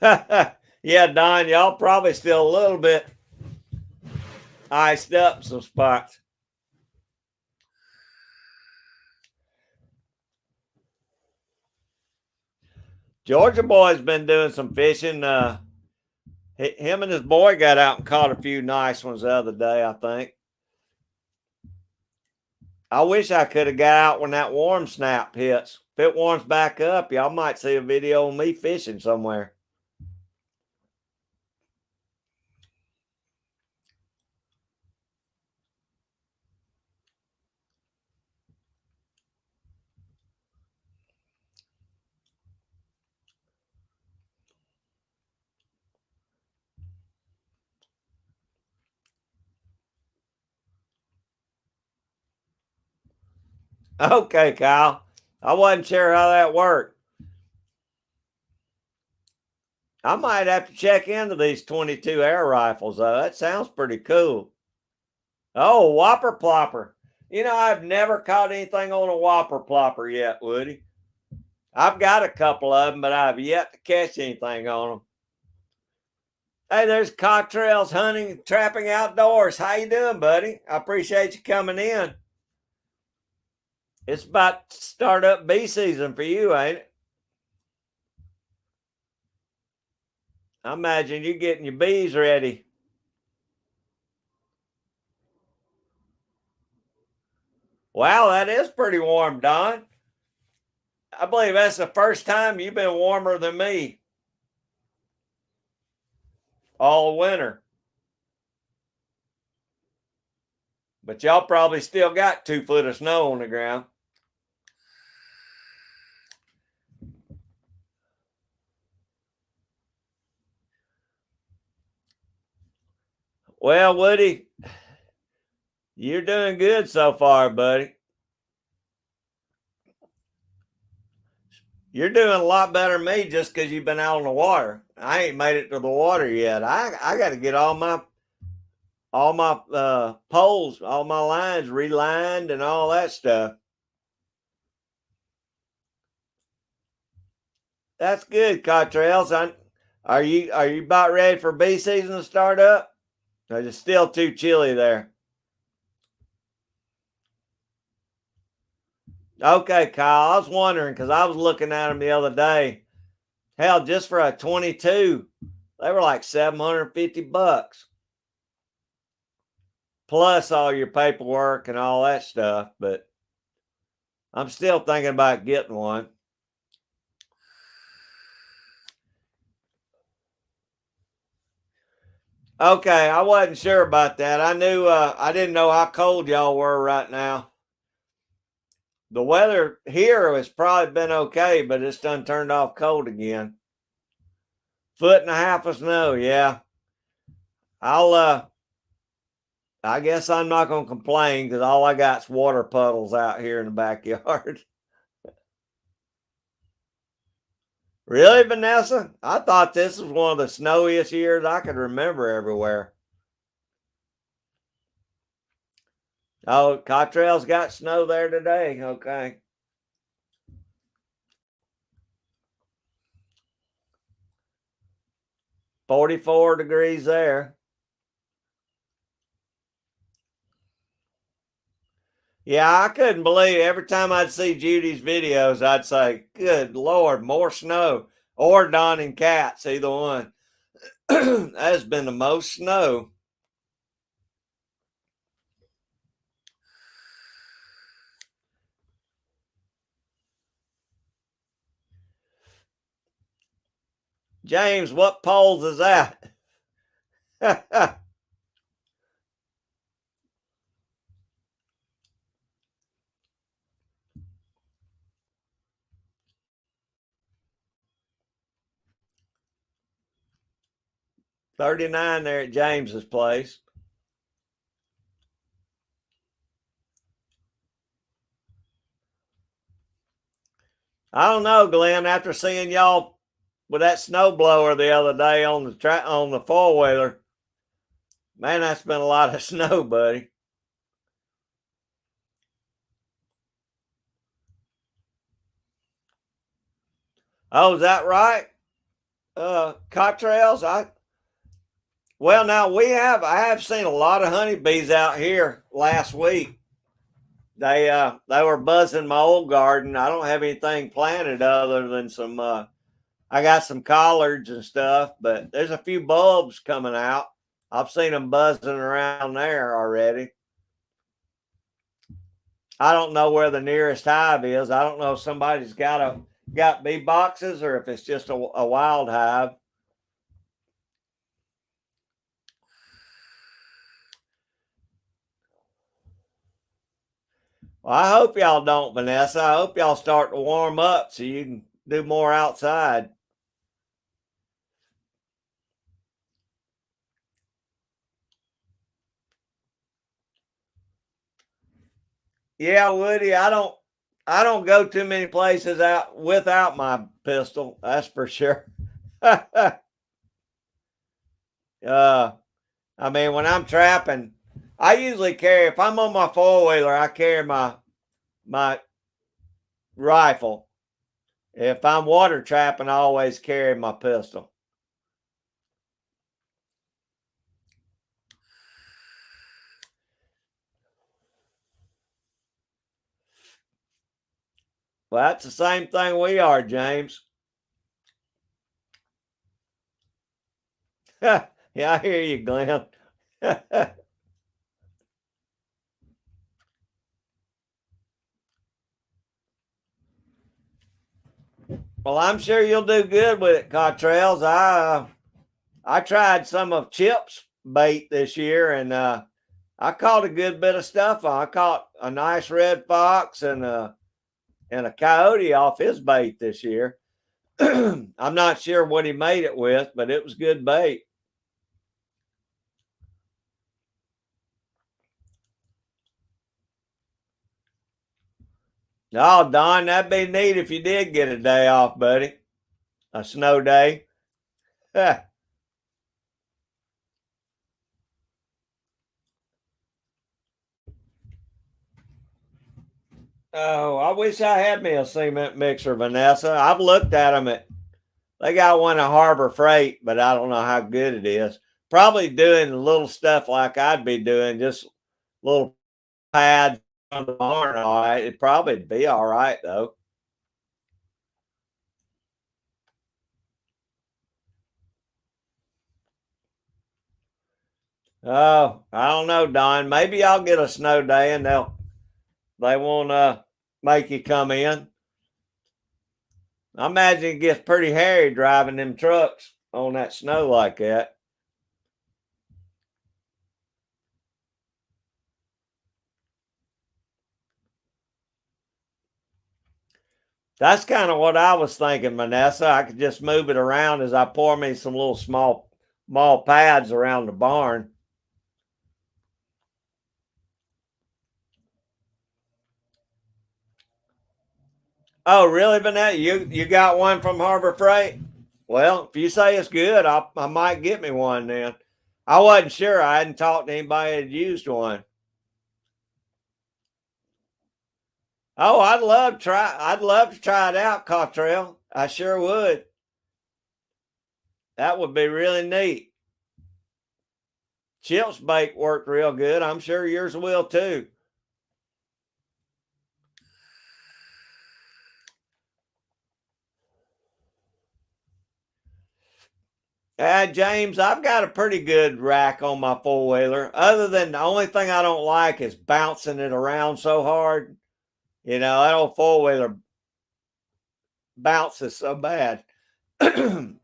Yeah, Don, y'all probably still a little bit iced up some spots. Georgia boy's been doing some fishing. Him and his boy got out and caught a few nice ones the other day, I think. I wish I could have got out when that warm snap hits. If it warms back up, y'all might see a video of me fishing somewhere. Okay, Kyle. I wasn't sure how that worked. I might have to check into these 22 air rifles, though. That sounds pretty cool. Oh, whopper plopper. You know, I've never caught anything on a whopper plopper yet, Woody. I've got a couple of them, but I've yet to catch anything on them. Hey, there's Cottrell's Hunting Trapping Outdoors. How you doing, buddy? I appreciate you coming in. It's about to start up bee season for you, ain't it? I imagine you getting your bees ready. Wow, that is pretty warm, Don. I believe that's the first time you've been warmer than me all winter. But y'all probably still got 2 foot of snow on the ground. Well, Woody, you're doing good so far, buddy. You're doing a lot better than me just because you've been out on the water. I ain't made it to the water yet. I got to get all my poles, all my lines relined and all that stuff. That's good, Cottrells. Are you about ready for bee season to start up? Or is it still too chilly there? Okay, Kyle. I was wondering because I was looking at them the other day. Hell, just for a 22, they were like $750 plus all your paperwork and all that stuff. But I'm still thinking about getting one. Okay, I wasn't sure about that. I didn't know how cold y'all were right now. The weather here has probably been okay, but it's done turned off cold again. 1.5 foot of snow, yeah. I'll I guess I'm not gonna complain because all I got's water puddles out here in the backyard. Really, Vanessa? I thought this was one of the snowiest years I could remember everywhere. Oh, Cottrell's got snow there today. Okay. 44 degrees there. Yeah, I couldn't believe it. Every time I'd see Judy's videos, I'd say, good Lord, more snow. Or Don and Cats, either one. That has been the most snow. James, what poles is that? 39 there at James's place. I don't know, Glenn. After seeing y'all with that snowblower the other day on the 4-wheeler, man, that's been a lot of snow, buddy. Oh, is that right? Cottrells. Well, now I have seen a lot of honeybees out here last week. They were buzzing my old garden. I don't have anything planted other than some I got some collards and stuff, but there's a few bulbs coming out. I've seen them buzzing around there already. I don't know where the nearest hive is. I don't know if somebody's got bee boxes or if it's just a wild hive. Well, I hope y'all don't, Vanessa. I hope y'all start to warm up so you can do more outside. Yeah, Woody, I don't go too many places out without my pistol. That's for sure. I mean, when I'm trapping, I usually carry. If I'm on my 4-wheeler, I carry my rifle. If I'm water trapping, I always carry my pistol. Well, that's the same thing we are, James. Yeah, I hear you, Glenn. Well, I'm sure you'll do good with it, Cottrells. I tried some of Chip's bait this year, and I caught a good bit of stuff on. I caught a nice red fox and a coyote off his bait this year. I'm not sure what he made it with, but it was good bait. Oh, Don, that'd be neat if you did get a day off, buddy. A snow day. Oh, I wish I had me a cement mixer, Vanessa. I've looked at them at. They got one at Harbor Freight, but I don't know how good it is. Probably doing little stuff like I'd be doing, just little pads on the barn. All right, it'd probably be all right though. Oh, I don't know, Don. Maybe I'll get a snow day and they won't make you come in. I imagine it gets pretty hairy driving them trucks on that snow like that. That's kind of what I was thinking, Vanessa. I could just move it around as I pour me some little small pads around the barn. Oh, really, Vanessa? You got one from Harbor Freight? Well, if you say it's good, I might get me one then. I wasn't sure. I hadn't talked to anybody that had used one. Oh, I'd love to try it out, Cottrell. I sure would. That would be really neat. Chip's bake worked real good. I'm sure yours will too. James, I've got a pretty good rack on my four wheeler. Other than the only thing I don't like is bouncing it around so hard. You know, that old four wheeler bounces so bad.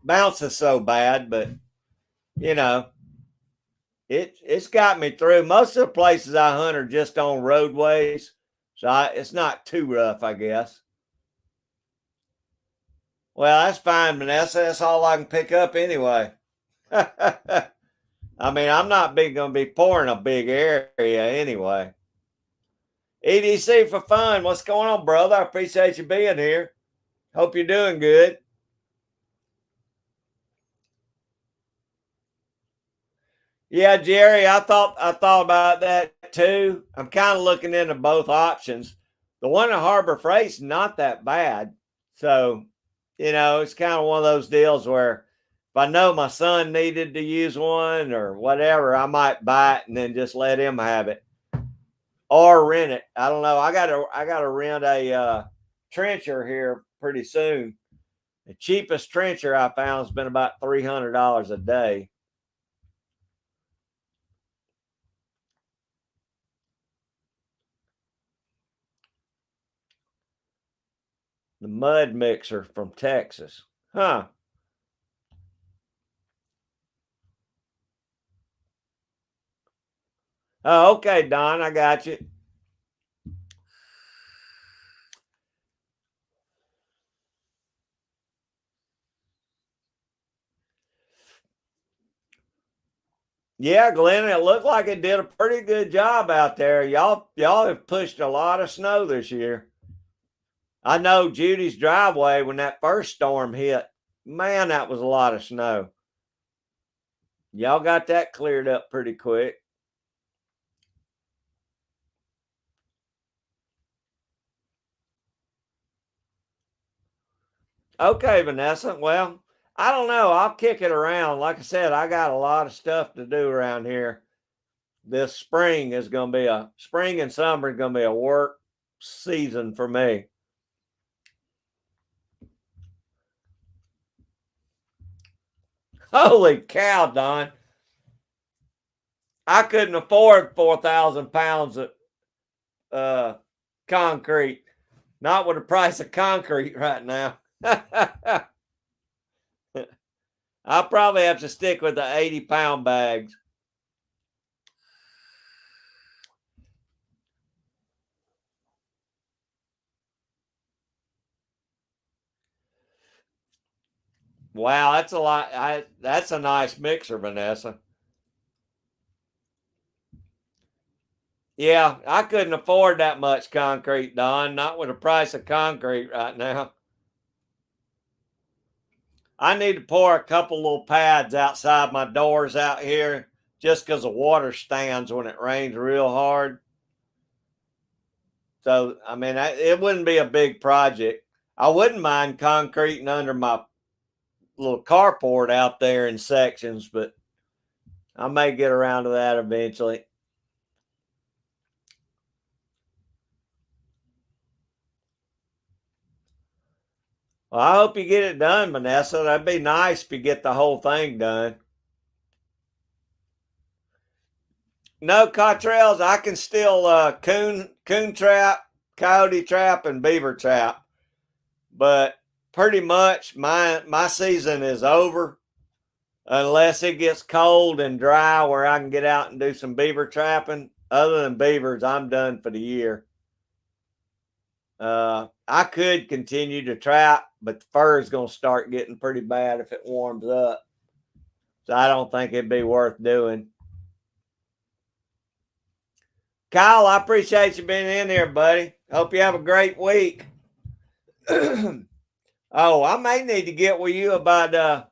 Bounces so bad, but you know, it's got me through. Most of the places I hunt are just on roadways, so it's not too rough, I guess. Well, that's fine, Vanessa. That's all I can pick up anyway. I mean, I'm not big going to be pouring a big area anyway. EDC for fun. What's going on, brother? I appreciate you being here. Hope you're doing good. Yeah, Jerry, I thought about that too. I'm kind of looking into both options. The one at Harbor Freight's not that bad. So, it's kind of one of those deals where if I know my son needed to use one or whatever, I might buy it and then just let him have it or rent it. I don't know. I gotta rent a trencher here pretty soon. The cheapest trencher I found has been about $300 a day. The mud mixer from Texas. Huh. Oh, okay, Don, I got you. Yeah, Glenn, it looked like it did a pretty good job out there. Y'all have pushed a lot of snow this year. I know Judy's driveway when that first storm hit. Man, that was a lot of snow. Y'all got that cleared up pretty quick. Okay, Vanessa. Well, I don't know. I'll kick it around. Like I said, I got a lot of stuff to do around here. This spring and summer is going to be a work season for me. Holy cow, Don. I couldn't afford 4,000 pounds of concrete. Not with the price of concrete right now. I'll probably have to stick with the 80-pound bags. Wow, that's a lot. That's a nice mixer, Vanessa. Yeah, I couldn't afford that much concrete, Don. Not with the price of concrete right now. I need to pour a couple little pads outside my doors out here just because the water stands when it rains real hard. So, I mean, it wouldn't be a big project. I wouldn't mind concreting under my little carport out there in sections, but I may get around to that eventually. Well, I hope you get it done, Vanessa. That'd be nice if you get the whole thing done. No, Cottrells, I can still coon trap, coyote trap, and beaver trap, but pretty much my season is over unless it gets cold and dry where I can get out and do some beaver trapping. Other than beavers, I'm done for the year. I could continue to trap, but the fur is going to start getting pretty bad if it warms up. So I don't think it'd be worth doing. Kyle, I appreciate you being in here, buddy. Hope you have a great week. Oh, I may need to get with you about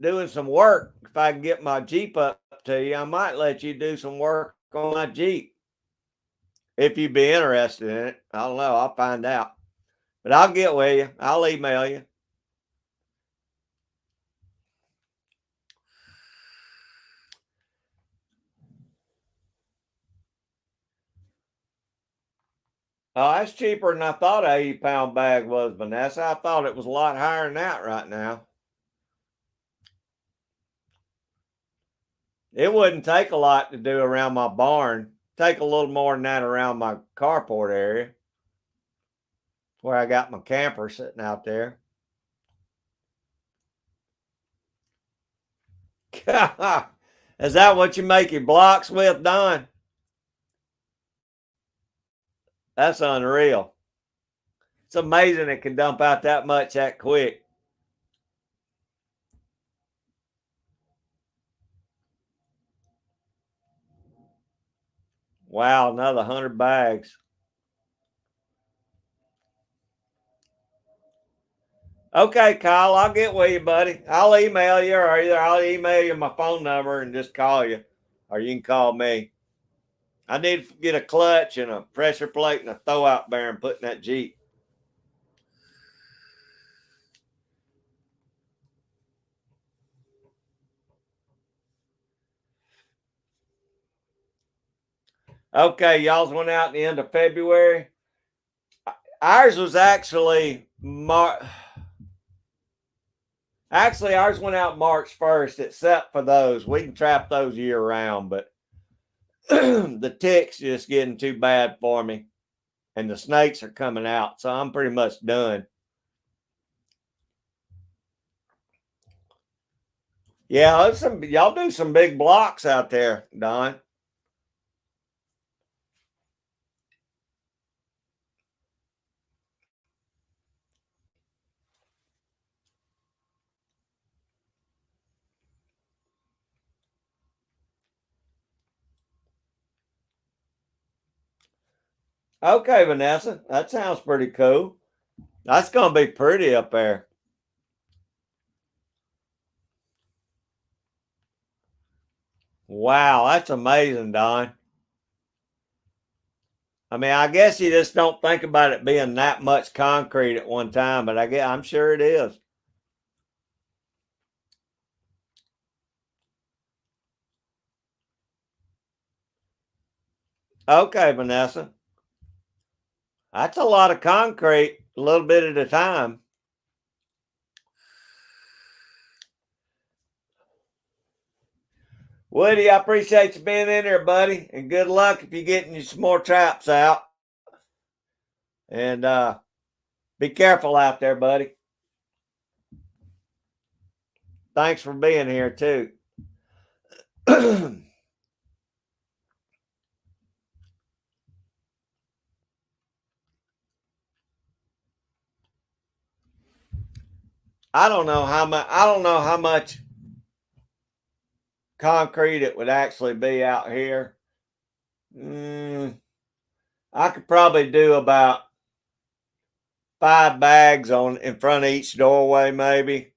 doing some work. If I can get my Jeep up to you, I might let you do some work on my Jeep. If you'd be interested in it. I don't know. I'll find out. But I'll get with you. I'll email you. Oh, that's cheaper than I thought an 80-pound bag was, Vanessa. I thought it was a lot higher than that right now. It wouldn't take a lot to do around my barn. Take a little more than that around my carport area where I got my camper sitting out there. Is that what you make your blocks with, Don? That's unreal. It's amazing it can dump out that much that quick. Wow, another 100 bags. Okay, Kyle, I'll get with you, buddy. I'll email you, or either I'll email you my phone number and just call you, or you can call me. I need to get a clutch and a pressure plate and a throw out bearing put in that Jeep. Okay, y'all's went out at the end of February. Ours was actually Actually, ours went out March 1st, except for those. We can trap those year round, but the ticks just getting too bad for me. And the snakes are coming out. So I'm pretty much done. Yeah, y'all do some big blocks out there, Don. Okay, Vanessa, that sounds pretty cool. That's gonna be pretty up there. Wow, that's amazing, Don. I mean, I guess you just don't think about it being that much concrete at one time, but I'm sure it is. Okay, Vanessa. That's a lot of concrete, a little bit at a time. Woody, I appreciate you being in there, buddy, and good luck if you're getting you some more traps out. And be careful out there, buddy. Thanks for being here too. I don't know how much. I don't know how much concrete it would actually be out here. I could probably do about 5 bags on in front of each doorway, maybe.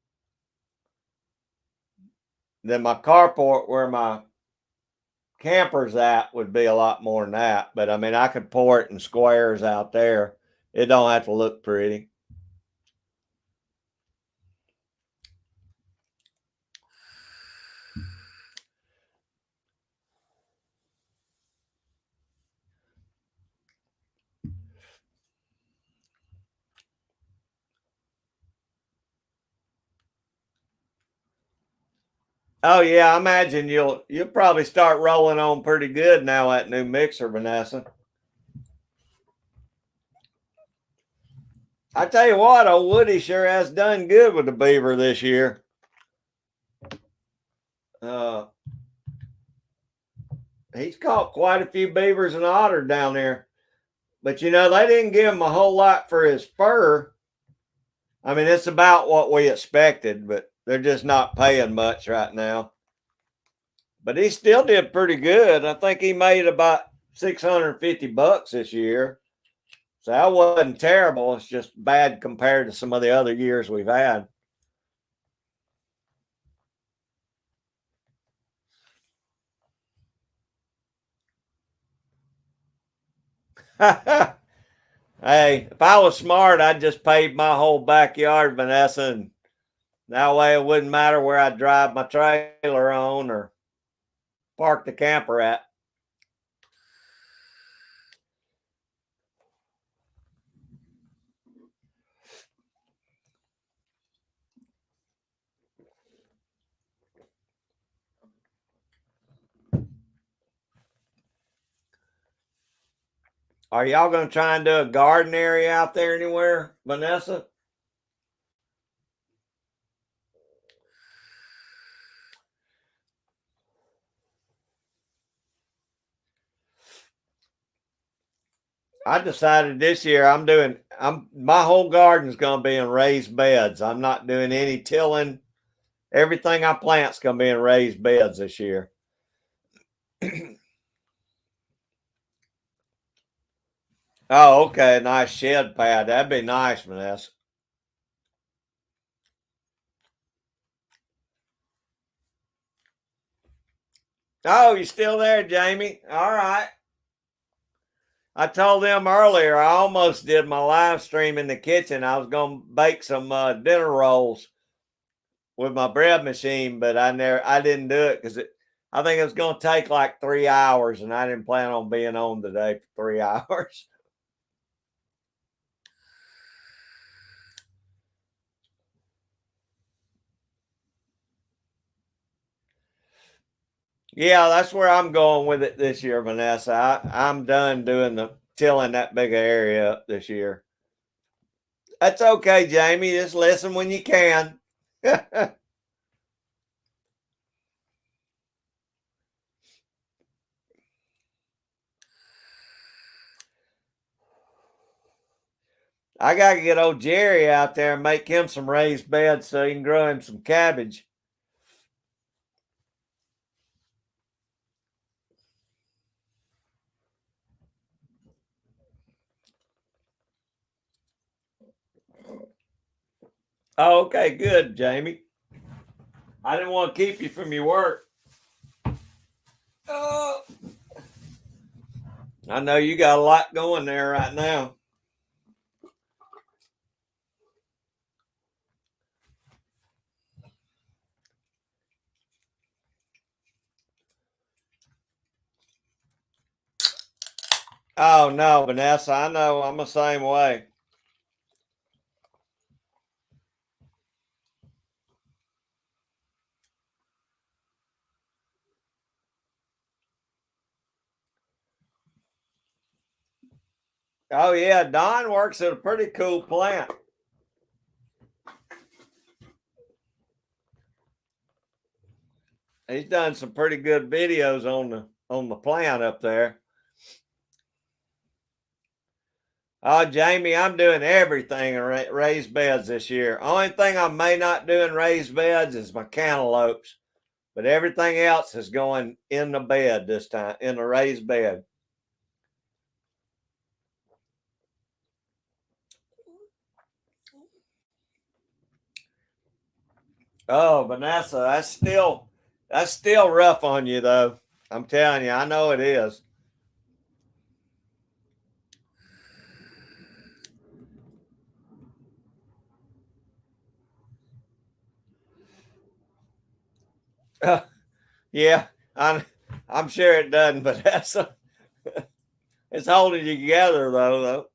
Then my carport where my camper's at would be a lot more than that. But I mean, I could pour it in squares out there. It don't have to look pretty. Oh yeah, I imagine you'll probably start rolling on pretty good now that new mixer, Vanessa. I tell you what, old Woody sure has done good with the beaver this year. Uh, he's caught quite a few beavers and otter down there. But you know, they didn't give him a whole lot for his fur. I mean, it's about what we expected, but they're just not paying much right now. But he still did pretty good. I think he made about $650 this year. So that wasn't terrible. It's just bad compared to some of the other years we've had. Hey, if I was smart, I'd just pave my whole backyard, Vanessa, and that way it wouldn't matter where I drive my trailer on or park the camper at. Are y'all going to try and do a garden area out there anywhere, Vanessa? I decided this year my whole garden's going to be in raised beds. I'm not doing any tilling. Everything I plant's going to be in raised beds this year. Oh, okay. Nice shed pad. That'd be nice, Vanessa. Oh, you still there, Jamie? All right. I told them earlier I almost did my live stream in the kitchen. I was going to bake some dinner rolls with my bread machine, but I didn't do it because I think it was going to take like 3 hours, and I didn't plan on being on today for 3 hours. Yeah, that's where I'm going with it this year, Vanessa. I'm done doing the tilling that big area up this year. That's okay, Jamie. Just listen when you can. I got to get old Jerry out there and make him some raised beds so he can grow him some cabbage. Oh, okay, good, Jamie. I didn't want to keep you from your work. Oh, I know you got a lot going there right now. Oh no, Vanessa, I know I'm the same way. Oh yeah, Don works at a pretty cool plant. He's done some pretty good videos on the plant up there. Oh, Jamie, I'm doing everything in raised beds this year. Only thing I may not do in raised beds is my cantaloupes, but everything else is going in the bed this time, in the raised bed. Oh, Vanessa, that's still rough on you though. I'm telling you, I know it is. Yeah, I'm sure it doesn't, but it's holding you together though.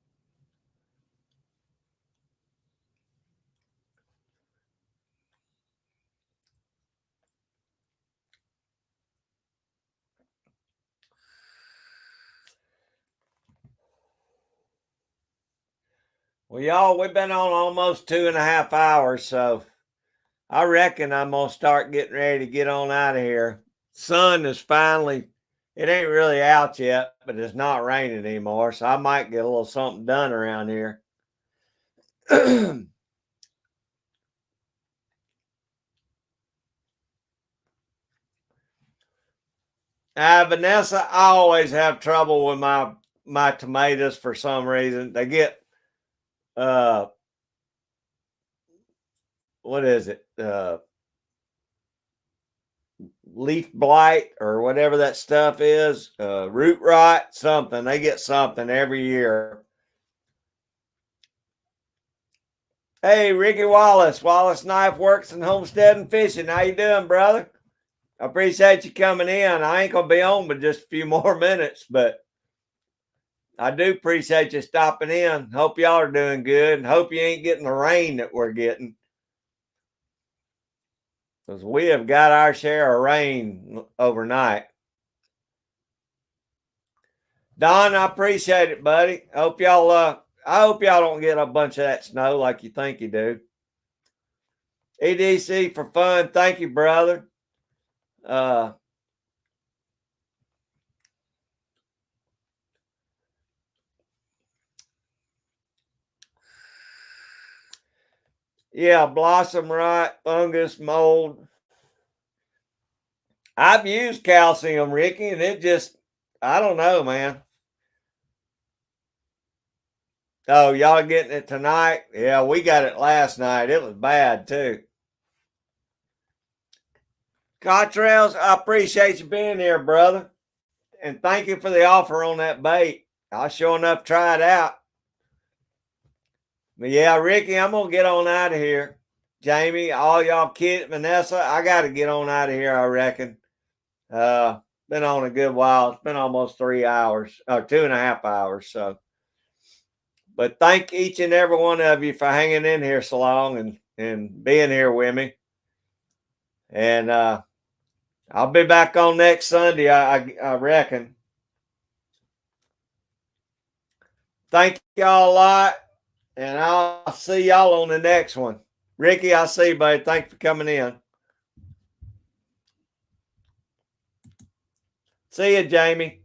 Well, y'all, we've been on almost 2.5 hours, so I reckon I'm gonna start getting ready to get on out of here. Sun is finally, it ain't really out yet, but it's not raining anymore, so I might get a little something done around here. Vanessa, I always have trouble with my tomatoes for some reason. They get uh what is it? Leaf blight or whatever that stuff is, root rot, something. They get something every year. Hey, Ricky Wallace, Wallace Knife Works and Homestead and Fishing. How you doing, brother? I appreciate you coming in. I ain't gonna be on but just a few more minutes, but I do appreciate you stopping in. Hope y'all are doing good and hope you ain't getting the rain that we're getting. Because we have got our share of rain overnight. Don, I appreciate it, buddy. I hope y'all don't get a bunch of that snow like you think you do. EDC for fun. Thank you, brother. Yeah, blossom rot, fungus, mold. I've used calcium, Ricky, and it just, I don't know, man. Oh, y'all getting it tonight? Yeah, we got it last night. It was bad too. Cottrells, I appreciate you being here, brother. And thank you for the offer on that bait. I'll sure enough try it out. But yeah, Ricky, I'm gonna get on out of here. Jamie, all y'all kids, Vanessa, I gotta get on out of here, I reckon. Been on a good while. It's been almost 3 hours, or 2.5 hours. So, but thank each and every one of you for hanging in here so long and being here with me. And I'll be back on next Sunday, I reckon. Thank y'all a lot, and I'll see y'all on the next one. Ricky, I'll see you, buddy. Thanks for coming in. See you, Jamie.